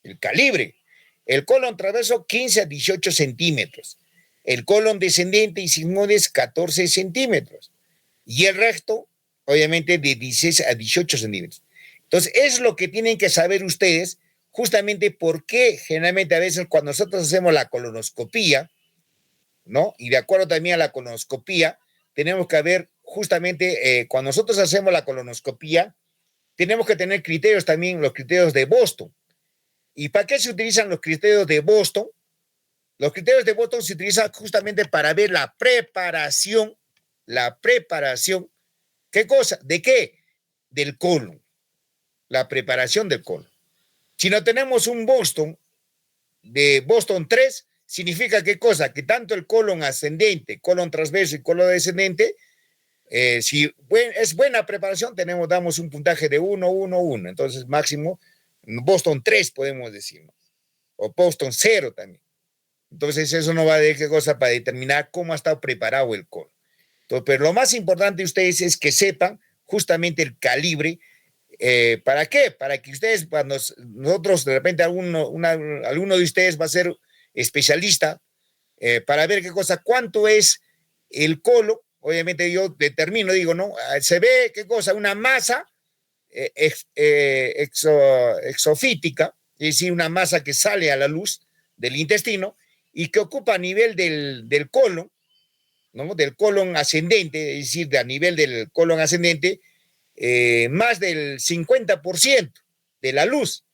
A: el calibre, el colon transverso 15 a 18 centímetros, el colon descendente y sigmoides 14 centímetros, y el resto, obviamente, de 16 a 18 centímetros. Entonces, es lo que tienen que saber ustedes, justamente por qué generalmente a veces cuando nosotros hacemos la colonoscopía, ¿no? Y de acuerdo también a la colonoscopía, tenemos que ver justamente cuando nosotros hacemos la colonoscopía, tenemos que tener criterios también, los criterios de Boston. ¿Y para qué se utilizan los criterios de Boston? Los criterios de Boston se utilizan justamente para ver la preparación, ¿qué cosa? ¿De qué? Del colon, la preparación del colon. Si no tenemos un Boston, de Boston 3 significa qué cosa, que tanto el colon ascendente, colon transverso y colon descendente, si es buena preparación, damos un puntaje de 1, 1, 1. Entonces, máximo, Boston 3 podemos decir, ¿no? O Boston 0 también. Entonces, eso no va de qué cosa para determinar cómo ha estado preparado el colon. Entonces, pero lo más importante de ustedes es que sepan justamente el calibre. ¿Para qué? Para que ustedes, cuando nosotros de repente alguno de ustedes va a ser especialista, para ver qué cosa, cuánto es el colon. Obviamente yo determino, digo, ¿no? Se ve qué cosa, una masa exofítica, es decir, una masa que sale a la luz del intestino y que ocupa a nivel del colon, ¿no? Del colon ascendente, es decir, a nivel del colon ascendente, más del 50% de la luz.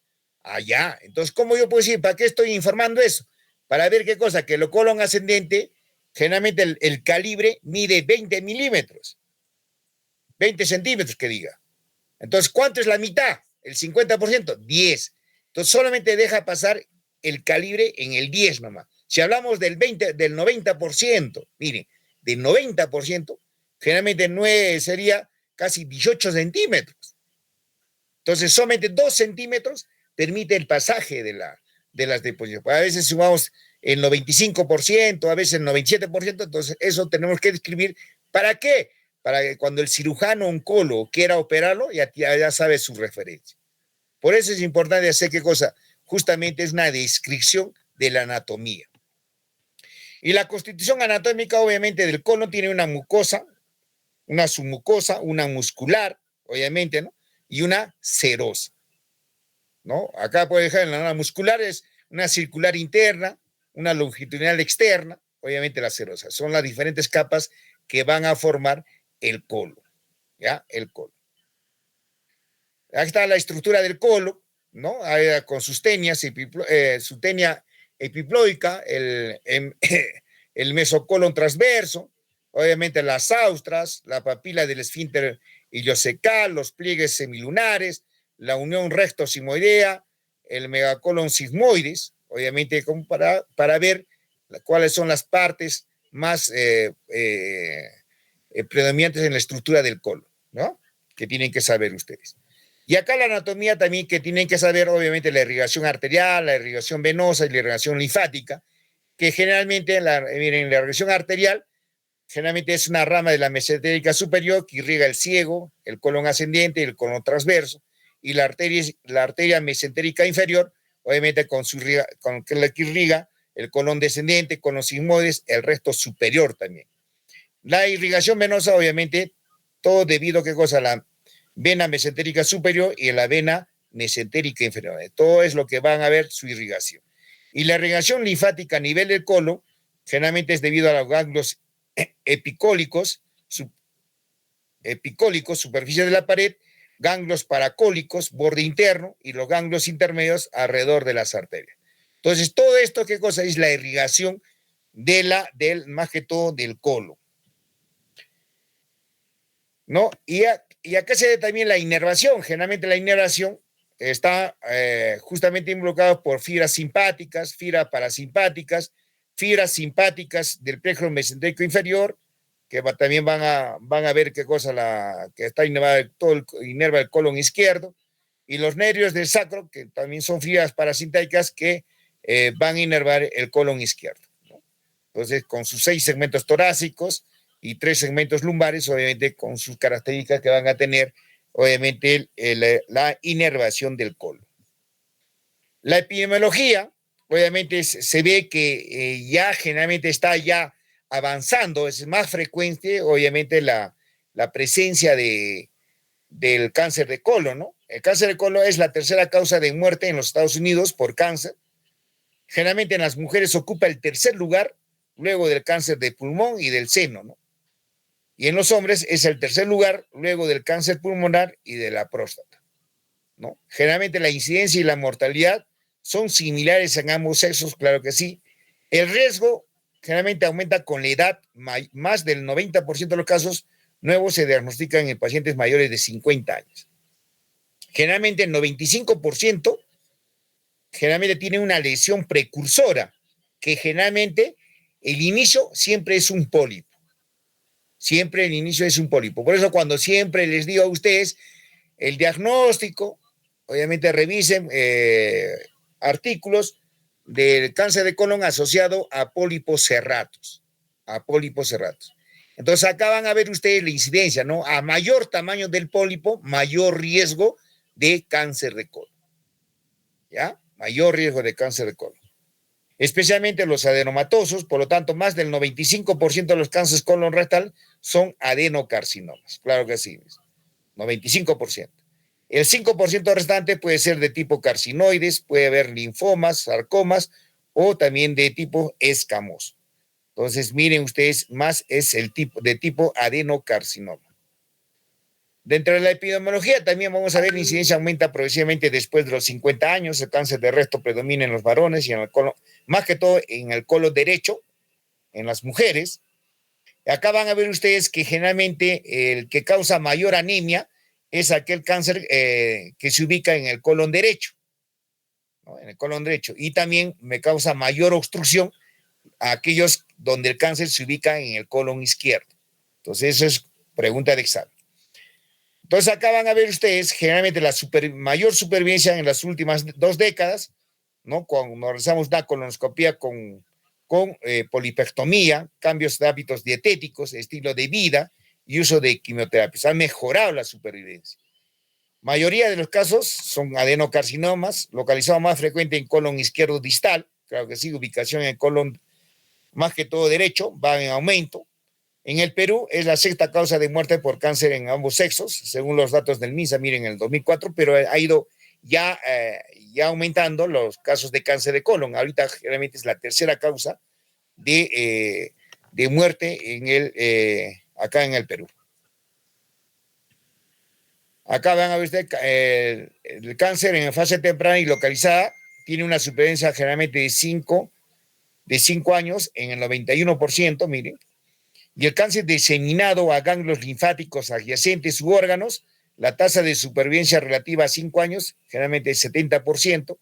A: Allá. Entonces, ¿cómo yo puedo decir? ¿Para qué estoy informando eso? Para ver qué cosa, que el colon ascendente, generalmente el calibre mide 20 milímetros, 20 centímetros que diga. Entonces, ¿cuánto es la mitad? El 50%, 10. Entonces, solamente deja pasar el calibre en el 10 nomás. Si hablamos del 20, del 90%, miren, del 90%, generalmente 9 sería casi 18 centímetros. Entonces, solamente 2 centímetros permite el pasaje de las deposiciones. A veces sumamos el 95%, a veces el 97%, entonces eso tenemos que describir. ¿Para qué? Para que cuando el cirujano oncólogo quiera operarlo, ya sabe su referencia. Por eso es importante hacer qué cosa. Justamente es una descripción de la anatomía. Y la constitución anatómica, obviamente, del colon tiene una mucosa, una submucosa, una muscular, obviamente, ¿no? Y una serosa, ¿no? Acá puede dejar la muscular es una circular interna, una longitudinal externa, obviamente la serosa. Son las diferentes capas que van a formar el colon, ¿ya? El colon. Aquí está la estructura del colon, ¿no? Con sus tenias, su tenia epiploica, el mesocolon transverso, obviamente las austras, la papila del esfínter iliocecal, los pliegues semilunares, la unión recto-sigmoidea, el megacolon sigmoides, obviamente para ver cuáles son las partes más predominantes en la estructura del colon, ¿no? Que tienen que saber ustedes. Y acá la anatomía también que tienen que saber, obviamente, la irrigación arterial, la irrigación venosa y la irrigación linfática, que generalmente, miren, la irrigación arterial generalmente es una rama de la mesentérica superior que irriga el ciego, el colon ascendente y el colon transverso, y la arteria mesentérica inferior, obviamente con la que irriga el colon descendente, colon sigmoides, el resto superior también. La irrigación venosa, obviamente, todo debido a qué cosa, la vena mesentérica superior y la vena mesentérica inferior. Todo es lo que van a ver su irrigación. Y la irrigación linfática a nivel del colon generalmente es debido a los ganglios epicólicos, superficie de la pared, ganglios paracólicos, borde interno, y los ganglios intermedios alrededor de las arterias. Entonces, todo esto, ¿qué cosa es la irrigación más que todo del colon? ¿No? Y acá se ve también la inervación. Generalmente la inervación está justamente involucrada por fibras simpáticas, fibras parasimpáticas, fibras simpáticas del plexo mesentérico inferior, que también van a ver qué cosa que está inerva el colon izquierdo, y los nervios del sacro, que también son fibras parasimpáticas que van a inervar el colon izquierdo, ¿no? Entonces, con sus 6 segmentos torácicos y 3 segmentos lumbares, obviamente con sus características que van a tener, obviamente, la inervación del colon. La epidemiología, obviamente, se ve que ya generalmente está ya avanzando, es más frecuente, obviamente, la presencia del cáncer de colon, ¿no? El cáncer de colon es la tercera causa de muerte en los Estados Unidos por cáncer. Generalmente en las mujeres ocupa el tercer lugar, luego del cáncer de pulmón y del seno, ¿no? Y en los hombres es el tercer lugar, luego del cáncer pulmonar y de la próstata, ¿no? Generalmente la incidencia y la mortalidad son similares en ambos sexos, claro que sí. El riesgo generalmente aumenta con la edad, más del 90% de los casos nuevos se diagnostican en pacientes mayores de 50 años. Generalmente el 95% generalmente tiene una lesión precursora, que generalmente el inicio siempre es un pólipo. Siempre el inicio es un pólipo. Por eso cuando siempre les digo a ustedes, el diagnóstico, obviamente revisen artículos del cáncer de colon asociado a pólipos serratos. A pólipos serratos. Entonces acá van a ver ustedes la incidencia, ¿no? A mayor tamaño del pólipo, mayor riesgo de cáncer de colon. ¿Ya? Mayor riesgo de cáncer de colon. Especialmente los adenomatosos, por lo tanto, más del 95% de los cánceres colon rectal son adenocarcinomas. Claro que sí, 95%. El 5% restante puede ser de tipo carcinoides, puede haber linfomas, sarcomas o también de tipo escamoso. Entonces, miren ustedes, más es el tipo de tipo adenocarcinoma. Dentro de la epidemiología también vamos a ver la incidencia aumenta progresivamente después de los 50 años. El cáncer de recto predomina en los varones y en el colon, más que todo en el colon derecho, en las mujeres. Acá van a ver ustedes que generalmente el que causa mayor anemia es aquel cáncer que se ubica en el colon derecho, ¿no? En el colon derecho. Y también me causa mayor obstrucción a aquellos donde el cáncer se ubica en el colon izquierdo. Entonces, eso es pregunta de examen. Entonces, acá van a ver ustedes generalmente la mayor supervivencia en las últimas 2 décadas, ¿no? Cuando realizamos una colonoscopía con polipectomía, cambios de hábitos dietéticos, estilo de vida y uso de quimioterapias. Ha mejorado la supervivencia. Mayoría de los casos son adenocarcinomas, localizado más frecuente en colon izquierdo distal, claro que sí, ubicación en el colon más que todo derecho, va en aumento. En el Perú es la 6ª causa de muerte por cáncer en ambos sexos, según los datos del MINSA, miren, en el 2004, pero ha ido ya aumentando los casos de cáncer de colon. Ahorita realmente es la 3ª causa de muerte acá en el Perú. Acá van a ver ustedes el cáncer en fase temprana y localizada tiene una supervivencia generalmente de 5 años en el 91%, miren. Y el cáncer diseminado a ganglios linfáticos adyacentes u órganos, la tasa de supervivencia relativa a 5 años, generalmente es 70%.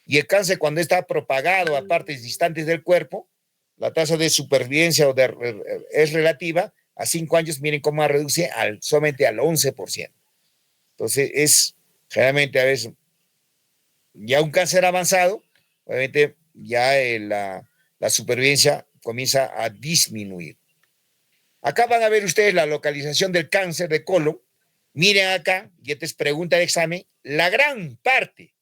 A: Y el cáncer cuando está propagado a partes distantes del cuerpo, la tasa de supervivencia es relativa a 5 años, miren cómo reduce solamente al 11%. Entonces es generalmente a veces ya un cáncer avanzado, obviamente ya la supervivencia comienza a disminuir. Acá van a ver ustedes la localización del cáncer de colon. Miren acá, y esta es pregunta de examen, la gran parte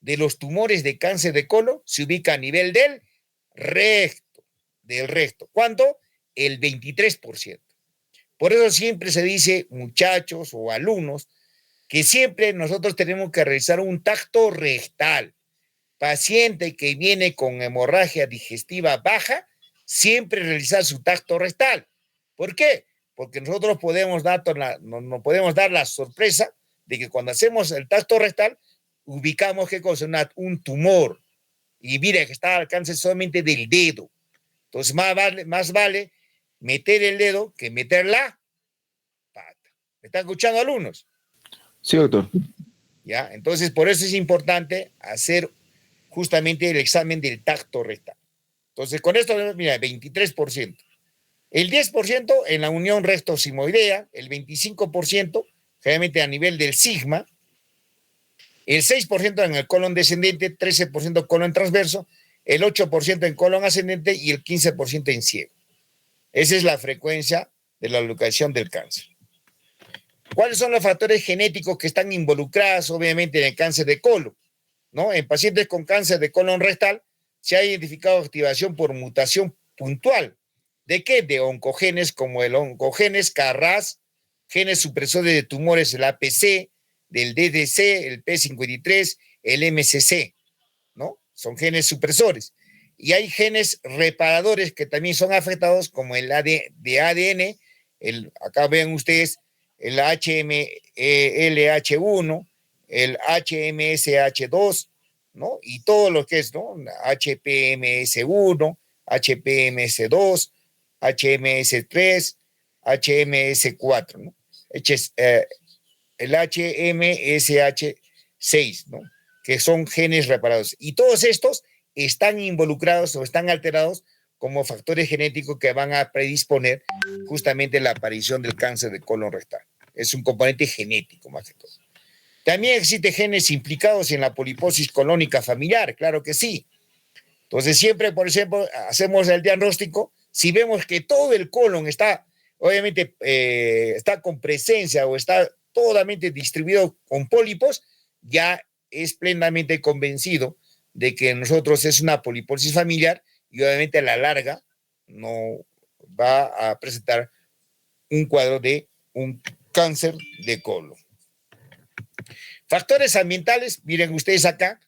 A: de los tumores de cáncer de colon se ubica a nivel del recto. ¿Cuánto? El 23%. Por eso siempre se dice, muchachos o alumnos, que siempre nosotros tenemos que realizar un tacto rectal. Paciente que viene con hemorragia digestiva baja, siempre realizar su tacto rectal. ¿Por qué? Porque nosotros no podemos dar la sorpresa de que cuando hacemos el tacto rectal, ubicamos ¿qué cosa? Un tumor. Y mira que está al alcance solamente del dedo. Entonces, más vale meter el dedo que meter la pata. ¿Me están escuchando, alumnos?
B: Sí, doctor.
A: ¿Ya? Entonces, por eso es importante hacer justamente el examen del tacto rectal. Entonces, con esto, mira, 23%. El 10% en la unión recto-sigmoidea, el 25% generalmente a nivel del sigma, el 6% en el colon descendente, 13% colon transverso, el 8% en colon ascendente y el 15% en ciego. Esa es la frecuencia de la localización del cáncer. ¿Cuáles son los factores genéticos que están involucrados, obviamente, en el cáncer de colon? ¿No? En pacientes con cáncer de colon rectal se ha identificado activación por mutación puntual. ¿De qué? De oncogenes como el oncogenes KRAS, genes supresores de tumores, el APC, del DDC, el P53, el MCC, ¿no? Son genes supresores. Y hay genes reparadores que también son afectados, como el de ADN, acá ven ustedes el HMLH1, el HMSH2, ¿no? Y todo lo que es, ¿no? HPMS1, HPMS2, HMS3, HMS4, ¿no? El HMSH6, ¿no? que son genes reparados. Y todos estos están involucrados o están alterados como factores genéticos que van a predisponer justamente la aparición del cáncer de colon rectal. Es un componente genético más que todo. También existen genes implicados en la poliposis colónica familiar, claro que sí. Entonces siempre, por ejemplo, hacemos el diagnóstico, si vemos que todo el colon está, obviamente, está con presencia o está totalmente distribuido con pólipos, ya es plenamente convencido de que nosotros es una poliposis familiar y obviamente a la larga no va a presentar un cuadro de un cáncer de colon. Factores ambientales, miren ustedes acá,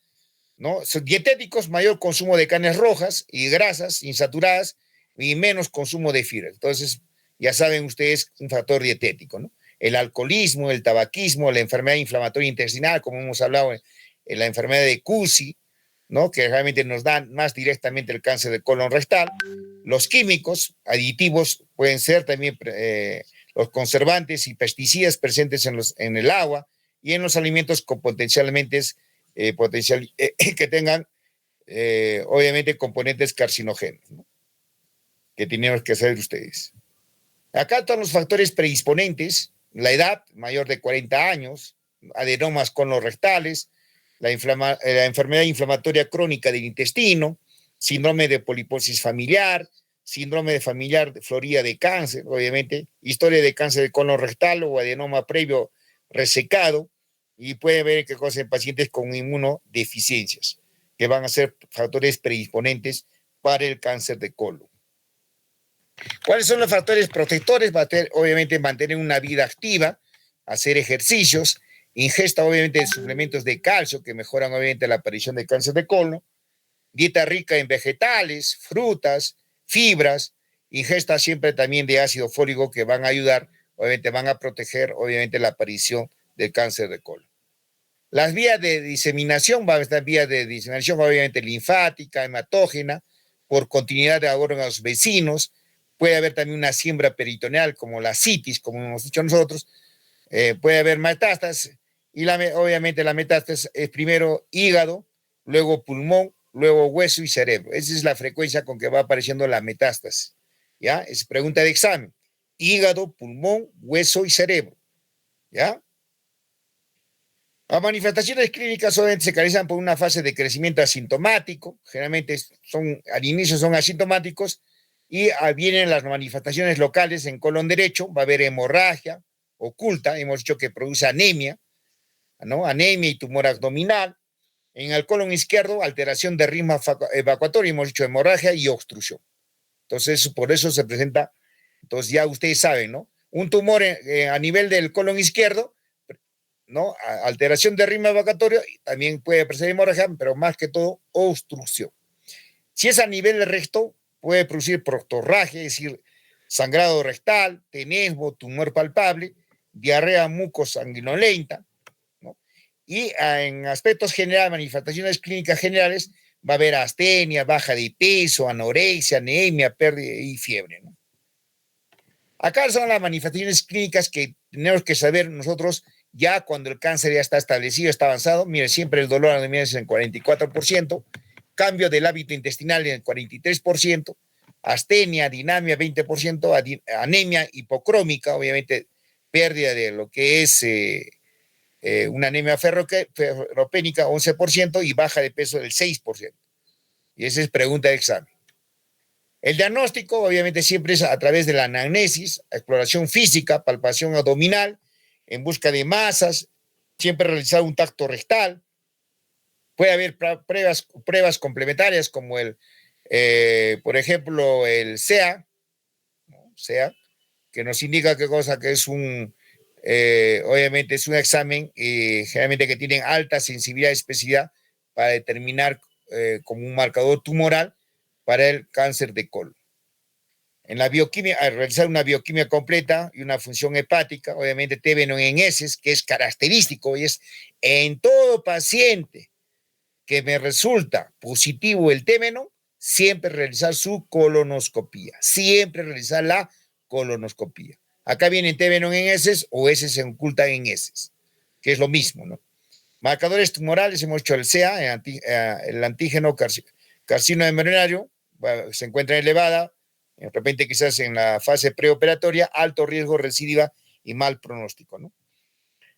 A: ¿no? Son dietéticos, mayor consumo de carnes rojas y grasas insaturadas y menos consumo de fibra. Entonces, ya saben ustedes un factor dietético, ¿no? El alcoholismo, el tabaquismo, la enfermedad inflamatoria intestinal, como hemos hablado en la enfermedad de Cusi, ¿no? Que realmente nos dan más directamente el cáncer de colon rectal. Los químicos aditivos pueden ser también los conservantes y pesticidas presentes en el agua y en los alimentos con potencialmente que tengan obviamente componentes carcinógenos, ¿no? Que tenemos que saber ustedes. Acá están los factores predisponentes: la edad mayor de 40 años, adenomas colorectales, la enfermedad inflamatoria crónica del intestino, síndrome de poliposis familiar, síndrome de familiar de floría de cáncer, obviamente, historia de cáncer de colon rectal o adenoma previo resecado, y puede ver qué cosas en pacientes con inmunodeficiencias, que van a ser factores predisponentes para el cáncer de colon. ¿Cuáles son los factores protectores? Obviamente mantener una vida activa, hacer ejercicios, ingesta obviamente de suplementos de calcio que mejoran obviamente la aparición de cáncer de colon, dieta rica en vegetales, frutas, fibras, ingesta siempre también de ácido fólico que van a ayudar, obviamente van a proteger obviamente la aparición del cáncer de colon. Las vías de diseminación, obviamente linfática, hematógena, por continuidad de órganos vecinos. Puede haber también una siembra peritoneal como la citis, como hemos dicho nosotros. Puede haber metástasis y obviamente la metástasis es primero hígado, luego pulmón, luego hueso y cerebro. Esa es la frecuencia con que va apareciendo la metástasis. ¿Ya? Es pregunta de examen. Hígado, pulmón, hueso y cerebro. ¿Ya? Las manifestaciones clínicas obviamente se caracterizan por una fase de crecimiento asintomático, generalmente al inicio son asintomáticos, y vienen las manifestaciones locales en colon derecho, va a haber hemorragia oculta, hemos dicho que produce anemia, ¿no? Anemia y tumor abdominal. En el colon izquierdo, alteración de ritmo evacuatorio, hemos dicho hemorragia y obstrucción. Entonces, por eso se presenta, entonces ya ustedes saben, ¿no? Un tumor a nivel del colon izquierdo, ¿no? Alteración de ritmo evacuatorio, también puede presentar hemorragia, pero más que todo obstrucción. Si es a nivel del recto, puede producir proctorragia, es decir, sangrado rectal, tenesmo, tumor palpable, diarrea mucosanguinolenta, ¿no? Y en aspectos generales, manifestaciones clínicas generales, va a haber astenia, baja de peso, anorexia, anemia, pérdida y fiebre, ¿no? Acá son las manifestaciones clínicas que tenemos que saber nosotros ya cuando el cáncer ya está establecido, está avanzado. Mire, siempre el dolor anemia es en 44%, cambio del hábito intestinal en el 43%, astenia, dinamia 20%, anemia hipocrómica, obviamente pérdida de lo que es una anemia ferropénica 11% y baja de peso del 6%. Y esa es pregunta de examen. El diagnóstico, obviamente, siempre es a través de la anamnesis, exploración física, palpación abdominal, en busca de masas, siempre realizar un tacto rectal. Puede haber pruebas complementarias como por ejemplo, el SEA, ¿no? SEA, que nos indica qué cosa, que es obviamente es un examen generalmente que tienen alta sensibilidad y especificidad para determinar como un marcador tumoral para el cáncer de colon. En la bioquimia, al realizar una bioquimia completa y una función hepática, obviamente T-venón en heces, que es característico y es en todo paciente que me resulta positivo el T-venón, siempre realizar su colonoscopía, siempre realizar la colonoscopía. Acá viene T-venón en heces o heces se ocultan en heces, que es lo mismo, ¿no? Marcadores tumorales, hemos hecho el CEA, el antígeno carcinoma embrionario, se encuentra elevada, de repente quizás en la fase preoperatoria, alto riesgo, recidiva y mal pronóstico, ¿no?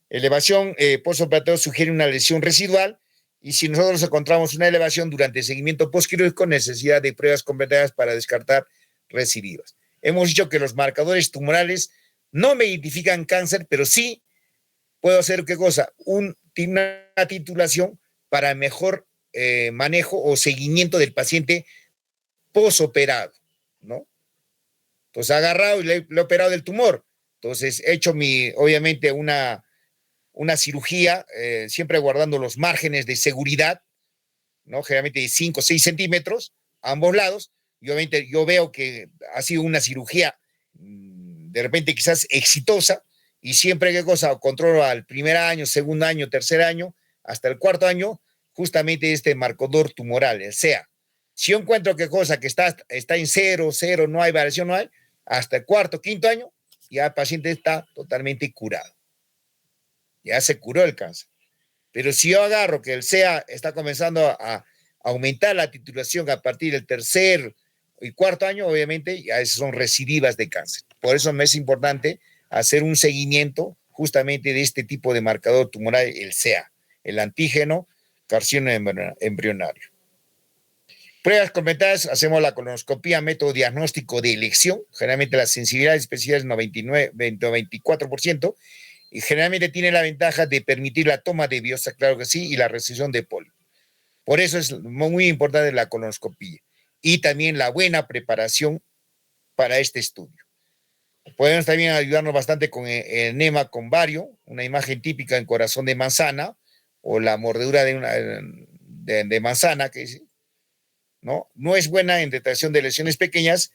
A: Elevación postoperatorio sugiere una lesión residual, y si nosotros encontramos una elevación durante el seguimiento postquirúrgico, necesidad de pruebas completas para descartar recidivas. Hemos dicho que los marcadores tumorales no me identifican cáncer, pero sí puedo hacer, ¿qué cosa? Una titulación para mejor manejo o seguimiento del paciente posoperado, ¿no? Entonces, ha agarrado y le he operado del tumor. Entonces, he hecho obviamente una cirugía, siempre guardando los márgenes de seguridad, ¿no? Generalmente de 5 o 6 centímetros a ambos lados. Y obviamente yo veo que ha sido una cirugía de repente quizás exitosa, y siempre, ¿qué cosa? Controlo al primer año, segundo año, tercer año, hasta el cuarto año, justamente este marcador tumoral, el CEA. Si yo encuentro qué cosa que está en cero, no hay variación, no hay, hasta el cuarto, quinto año, ya el paciente está totalmente curado. Ya se curó el cáncer. Pero si yo agarro que el CEA está comenzando a aumentar la titulación a partir del tercer y cuarto año, obviamente ya esas son recidivas de cáncer. Por eso me es importante hacer un seguimiento justamente de este tipo de marcador tumoral, el CEA, el antígeno carcinoma embrionario. Pruebas complementadas, hacemos la colonoscopía, método diagnóstico de elección, generalmente la sensibilidad especial es 94%, y generalmente tiene la ventaja de permitir la toma de biopsia, claro que sí, y la resección de pólipo. Por eso es muy importante la colonoscopía y también la buena preparación para este estudio. Podemos también ayudarnos bastante con el enema con bario, una imagen típica en corazón de manzana, o la mordedura de manzana, ¿no? No es buena en detección de lesiones pequeñas,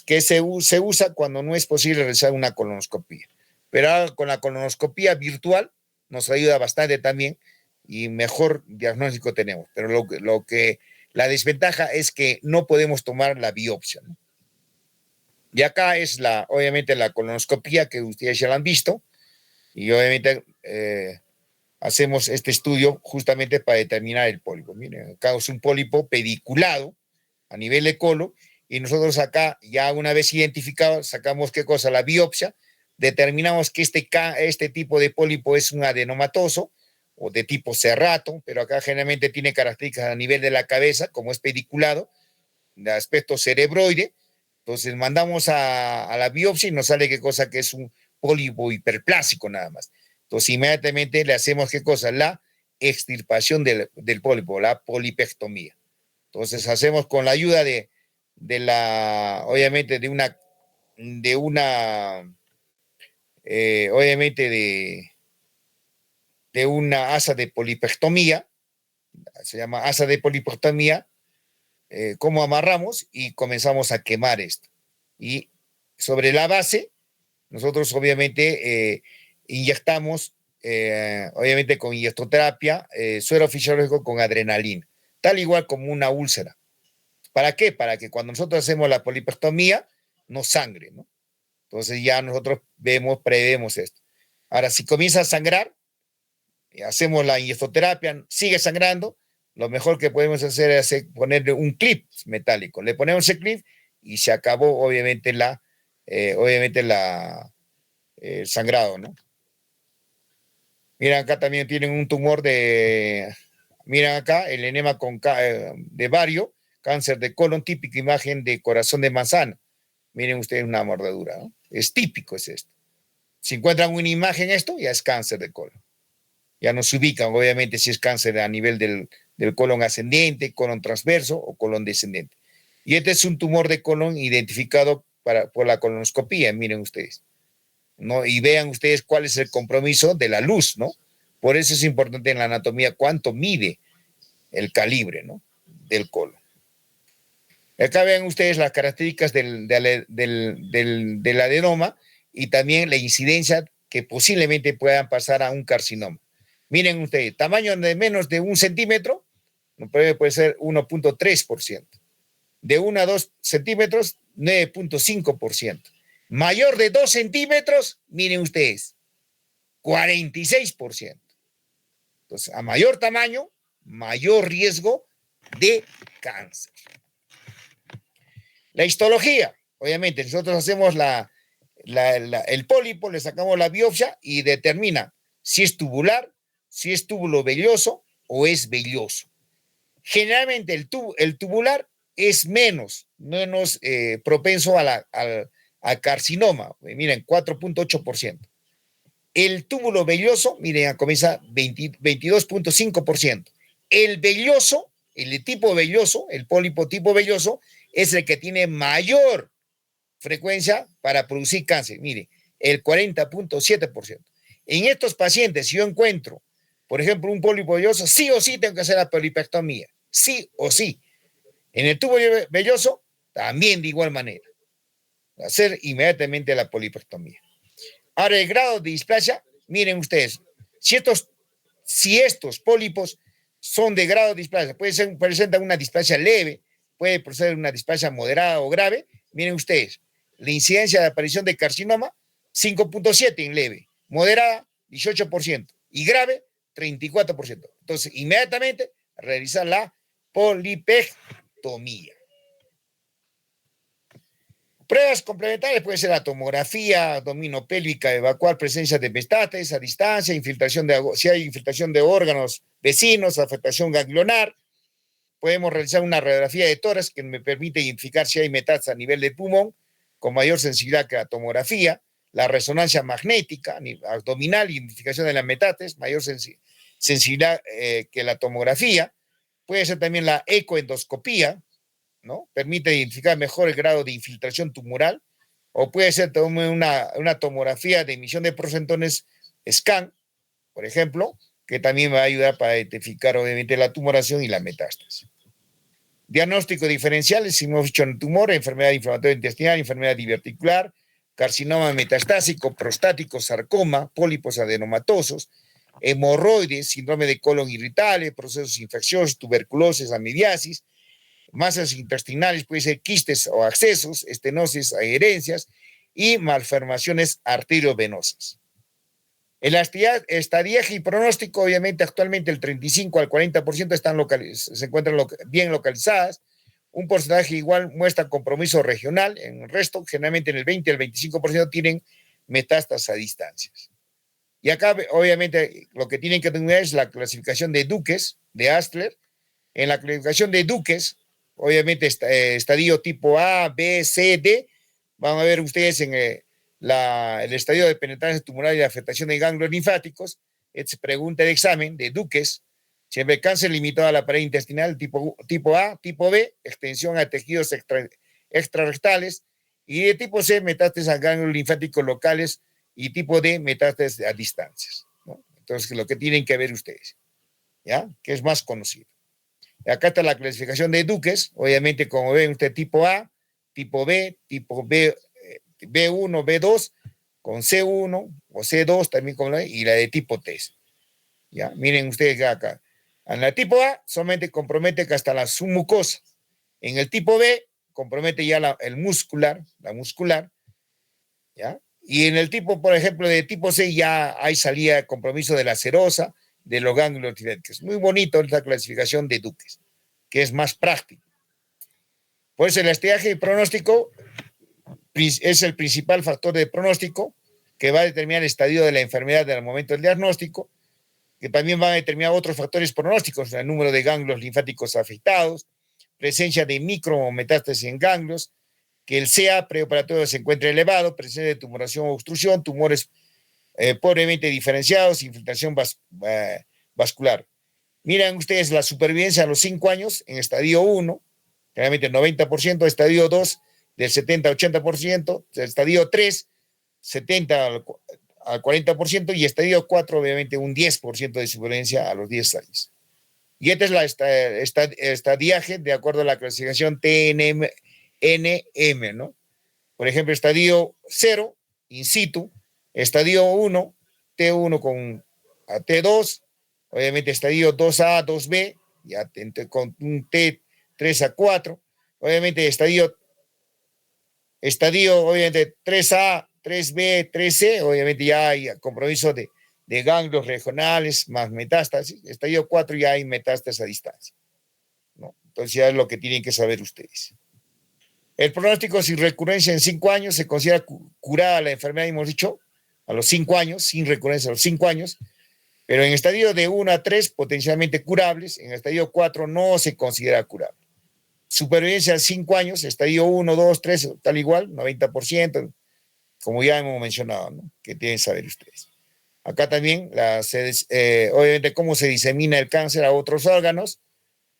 A: que se usa cuando no es posible realizar una colonoscopía. Pero con la colonoscopía virtual nos ayuda bastante también, y mejor diagnóstico tenemos. Pero la desventaja es que no podemos tomar la biopsia, ¿no? Y acá es obviamente la colonoscopía, que ustedes ya la han visto, y obviamente hacemos este estudio justamente para determinar el pólipo. Miren, acá es un pólipo pediculado a nivel de colon, y nosotros acá, ya una vez identificado, sacamos qué cosa, la biopsia, determinamos que este tipo de pólipo es un adenomatoso o de tipo cerrato, pero acá generalmente tiene características a nivel de la cabeza, como es pediculado, de aspecto cerebroide. Entonces mandamos a la biopsia y nos sale qué cosa, que es un pólipo hiperplásico nada más. Entonces inmediatamente le hacemos qué cosa, la extirpación del pólipo, la polipectomía. Entonces hacemos con la ayuda obviamente obviamente de una asa de polipectomía, se llama asa de polipectomía, cómo amarramos y comenzamos a quemar esto. Y sobre la base, nosotros obviamente inyectamos, obviamente con inyectoterapia, suero fisiológico con adrenalina, tal igual como una úlcera. ¿Para qué? Para que cuando nosotros hacemos la polipectomía no sangre, ¿no? Entonces ya nosotros prevemos esto. Ahora, si comienza a sangrar, hacemos la inyectoterapia, sigue sangrando, lo mejor que podemos hacer es ponerle un clip metálico. Le ponemos el clip y se acabó, obviamente, el sangrado, ¿no? Miren, acá también tienen un tumor miren acá, el enema de bario, cáncer de colon, típica imagen de corazón de manzana. Miren ustedes una mordedura, ¿no? Es típico, es esto. Si encuentran una imagen esto, ya es cáncer de colon. Ya nos ubican, obviamente, si es cáncer a nivel del colon ascendente, colon transverso o colon descendente. Y este es un tumor de colon identificado por la colonoscopía, miren ustedes, ¿no? Y vean ustedes cuál es el compromiso de la luz, ¿no? Por eso es importante en la anatomía cuánto mide el calibre, ¿no?, del colon. Acá vean ustedes las características del adenoma, y también la incidencia que posiblemente puedan pasar a un carcinoma. Miren ustedes, tamaño de menos de 1 centímetro, puede ser 1.3%. De 1 a 2 centímetros, 9.5%. Mayor de 2 centímetros, miren ustedes, 46%. Entonces, a mayor tamaño, mayor riesgo de cáncer. La histología, obviamente, nosotros hacemos el pólipo, le sacamos la biopsia y determina si es tubular, si es túbulo velloso o es velloso. Generalmente el tubular es menos propenso a carcinoma. Miren, 4.8%. El túbulo velloso, miren, comienza 22.5%. El velloso, el tipo velloso, el pólipo tipo velloso, es el que tiene mayor frecuencia para producir cáncer. Mire, el 40.7%. En estos pacientes, si yo encuentro, por ejemplo, un pólipo velloso, sí o sí tengo que hacer la polipectomía. Sí o sí. En el tubo velloso, también de igual manera. Hacer inmediatamente la polipectomía. Ahora, el grado de displasia, miren ustedes, si estos pólipos son de grado de displasia, presentan una displasia leve, puede proceder una displasia moderada o grave, miren ustedes, la incidencia de aparición de carcinoma, 5.7 en leve, moderada, 18%, y grave, 34%. Entonces, inmediatamente, realizar la polipectomía. Pruebas complementarias puede ser la tomografía abdominopélvica, evacuar presencia de metástasis a distancia, si hay infiltración de órganos vecinos, afectación ganglionar. Podemos realizar una radiografía de tórax que me permite identificar si hay metástasis a nivel de pulmón con mayor sensibilidad que la tomografía. La resonancia magnética abdominal, identificación de la metástasis, mayor sensibilidad que la tomografía. Puede ser también la ecoendoscopía, ¿no? Permite identificar mejor el grado de infiltración tumoral, o puede ser también una tomografía de emisión de porcentones SCAN, por ejemplo, que también va a ayudar para identificar obviamente la tumoración y la metástasis. Diagnóstico diferencial, si hemos dicho en tumor, enfermedad inflamatoria intestinal, enfermedad diverticular, carcinoma metastásico, prostático, sarcoma, pólipos adenomatosos, hemorroides, síndrome de colon irritable, procesos infecciosos, tuberculosis, amibiasis, masas intestinales, puede ser quistes o abscesos, estenosis, adherencias y malformaciones arteriovenosas. En la estadía y pronóstico, obviamente, actualmente el 35 al 40% se encuentran bien localizadas. Un porcentaje igual muestra compromiso regional. En el resto, generalmente en el 20 al 25% tienen metástasis a distancias. Y acá, obviamente, lo que tienen que tener es la clasificación de Dukes, de Astler. En la clasificación de Dukes, obviamente, estadio tipo A, B, C, D. Van a ver ustedes en el estadio de penetrancia tumoral y de afectación de ganglios linfáticos. Es pregunta de examen de Dukes. Siempre cáncer limitado a la pared intestinal, tipo A, tipo B, extensión a tejidos extrarrectales. Y de tipo C, metástasis a ganglios linfáticos locales. Y tipo D, metástasis a distancias, ¿no? Entonces, lo que tienen que ver ustedes, ¿ya? Que es más conocido. Acá está la clasificación de Dukes, obviamente, como ven usted, tipo A, tipo B, tipo B, B1, B2, con C1 o C2 también, como ven, y la de tipo T. ¿Ya? Miren ustedes acá. En la tipo A solamente compromete que hasta la submucosa. En el tipo B compromete ya la muscular, ¿ya? Y en el tipo, por ejemplo, de tipo C ya hay salida de compromiso de la serosa, de los ganglios tiroides. Muy bonito esta clasificación de Dukes, que es más práctico. Por eso el estiaje y pronóstico es el principal factor de pronóstico que va a determinar el estadio de la enfermedad en el momento del diagnóstico, que también va a determinar otros factores pronósticos, el número de ganglios linfáticos afectados, presencia de micrometástasis en ganglios, que el CA preoperatorio se encuentre elevado, presencia de tumoración o obstrucción, tumores pobremente diferenciados, infiltración vascular. Miren ustedes la supervivencia a los 5 años en estadio 1, generalmente el 90%, estadio 2 del 70 al 80%, estadio 3, 70 al 40%, y estadio 4, obviamente, un 10% de supervivencia a los 10 años. Y esta es la estadiaje de acuerdo a la clasificación TNM, ¿no? Por ejemplo, estadio 0, in situ, estadio 1, T1 con T2, obviamente estadio 2A, 2B, ya con un T3 a 4, obviamente estadio obviamente 3A, 3B, 3C, obviamente ya hay compromiso de ganglios regionales más metástasis. Estadio 4 ya hay metástasis a distancia, ¿no? Entonces ya es lo que tienen que saber ustedes. El pronóstico sin recurrencia en 5 años se considera curada la enfermedad, hemos dicho, a los 5 años, sin recurrencia a los 5 años, pero en estadio de 1 a 3 potencialmente curables, en estadio 4 no se considera curable. Supervivencia a 5 años, estadio 1, 2, 3, tal igual, 90%, como ya hemos mencionado, ¿no? Que tienen que saber ustedes. Acá también, obviamente, cómo se disemina el cáncer a otros órganos,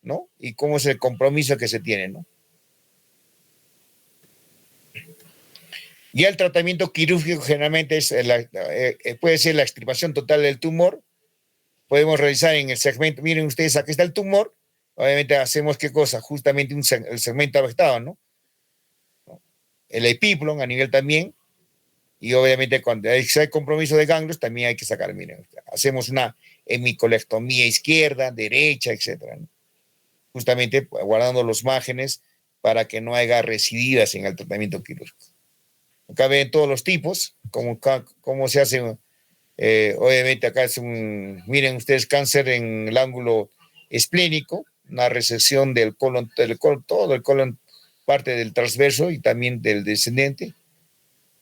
A: ¿no? Y cómo es el compromiso que se tiene, ¿no? Y el tratamiento quirúrgico generalmente es puede ser la extirpación total del tumor. Podemos realizar en el segmento, miren ustedes, aquí está el tumor. Obviamente hacemos qué cosa, justamente el segmento afectado, ¿no? El epiplon a nivel también. Y obviamente cuando hay compromiso de ganglios también hay que sacar, miren, hacemos una hemicolectomía izquierda, derecha, etcétera, ¿no? Justamente guardando los márgenes para que no haya recidivas en el tratamiento quirúrgico. Acá ven todos los tipos, cómo se hace. Obviamente acá es miren ustedes, cáncer en el ángulo esplénico, una resección del colon, todo el colon, parte del transverso y también del descendente,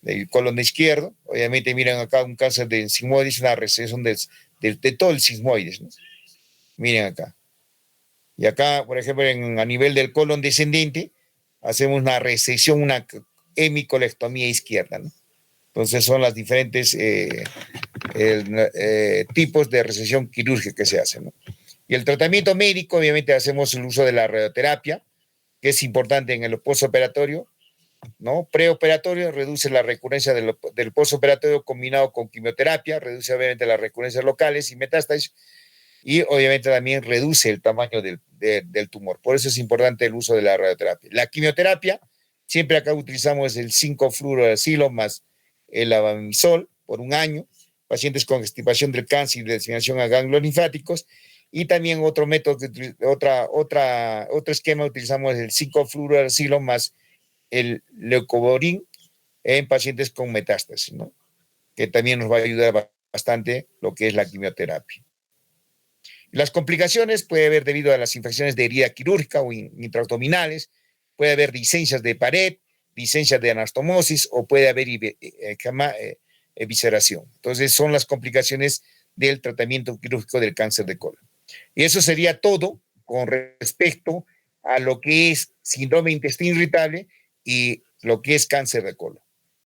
A: del colon izquierdo. Obviamente miren acá un cáncer de sigmoides, una resección de todo el sigmoides, ¿no? Miren acá. Y acá, por ejemplo, a nivel del colon descendente, hacemos una resección, una hemicolectomía izquierda, ¿no? Entonces son las diferentes tipos de resección quirúrgica que se hacen, ¿no? Y el tratamiento médico, obviamente hacemos el uso de la radioterapia, que es importante en el postoperatorio, ¿no? Preoperatorio reduce la recurrencia del postoperatorio combinado con quimioterapia, reduce obviamente las recurrencias locales y metástasis, y obviamente también reduce el tamaño del tumor. Por eso es importante el uso de la radioterapia. La quimioterapia, siempre acá utilizamos el 5-fluorouracilo más el abamisol por 1 año, pacientes con extirpación del cáncer y de diseminación a ganglios linfáticos, y también otro método, otro esquema, utilizamos el 5-fluorouracilo más el leucovorin en pacientes con metástasis, ¿no? Que también nos va a ayudar bastante lo que es la quimioterapia. Las complicaciones puede haber debido a las infecciones de herida quirúrgica o intraabdominales, puede haber disencias de pared, disencias de anastomosis o puede haber evisceración. Entonces son las complicaciones del tratamiento quirúrgico del cáncer de colon. Y eso sería todo con respecto a lo que es síndrome de intestino irritable y lo que es cáncer de colon.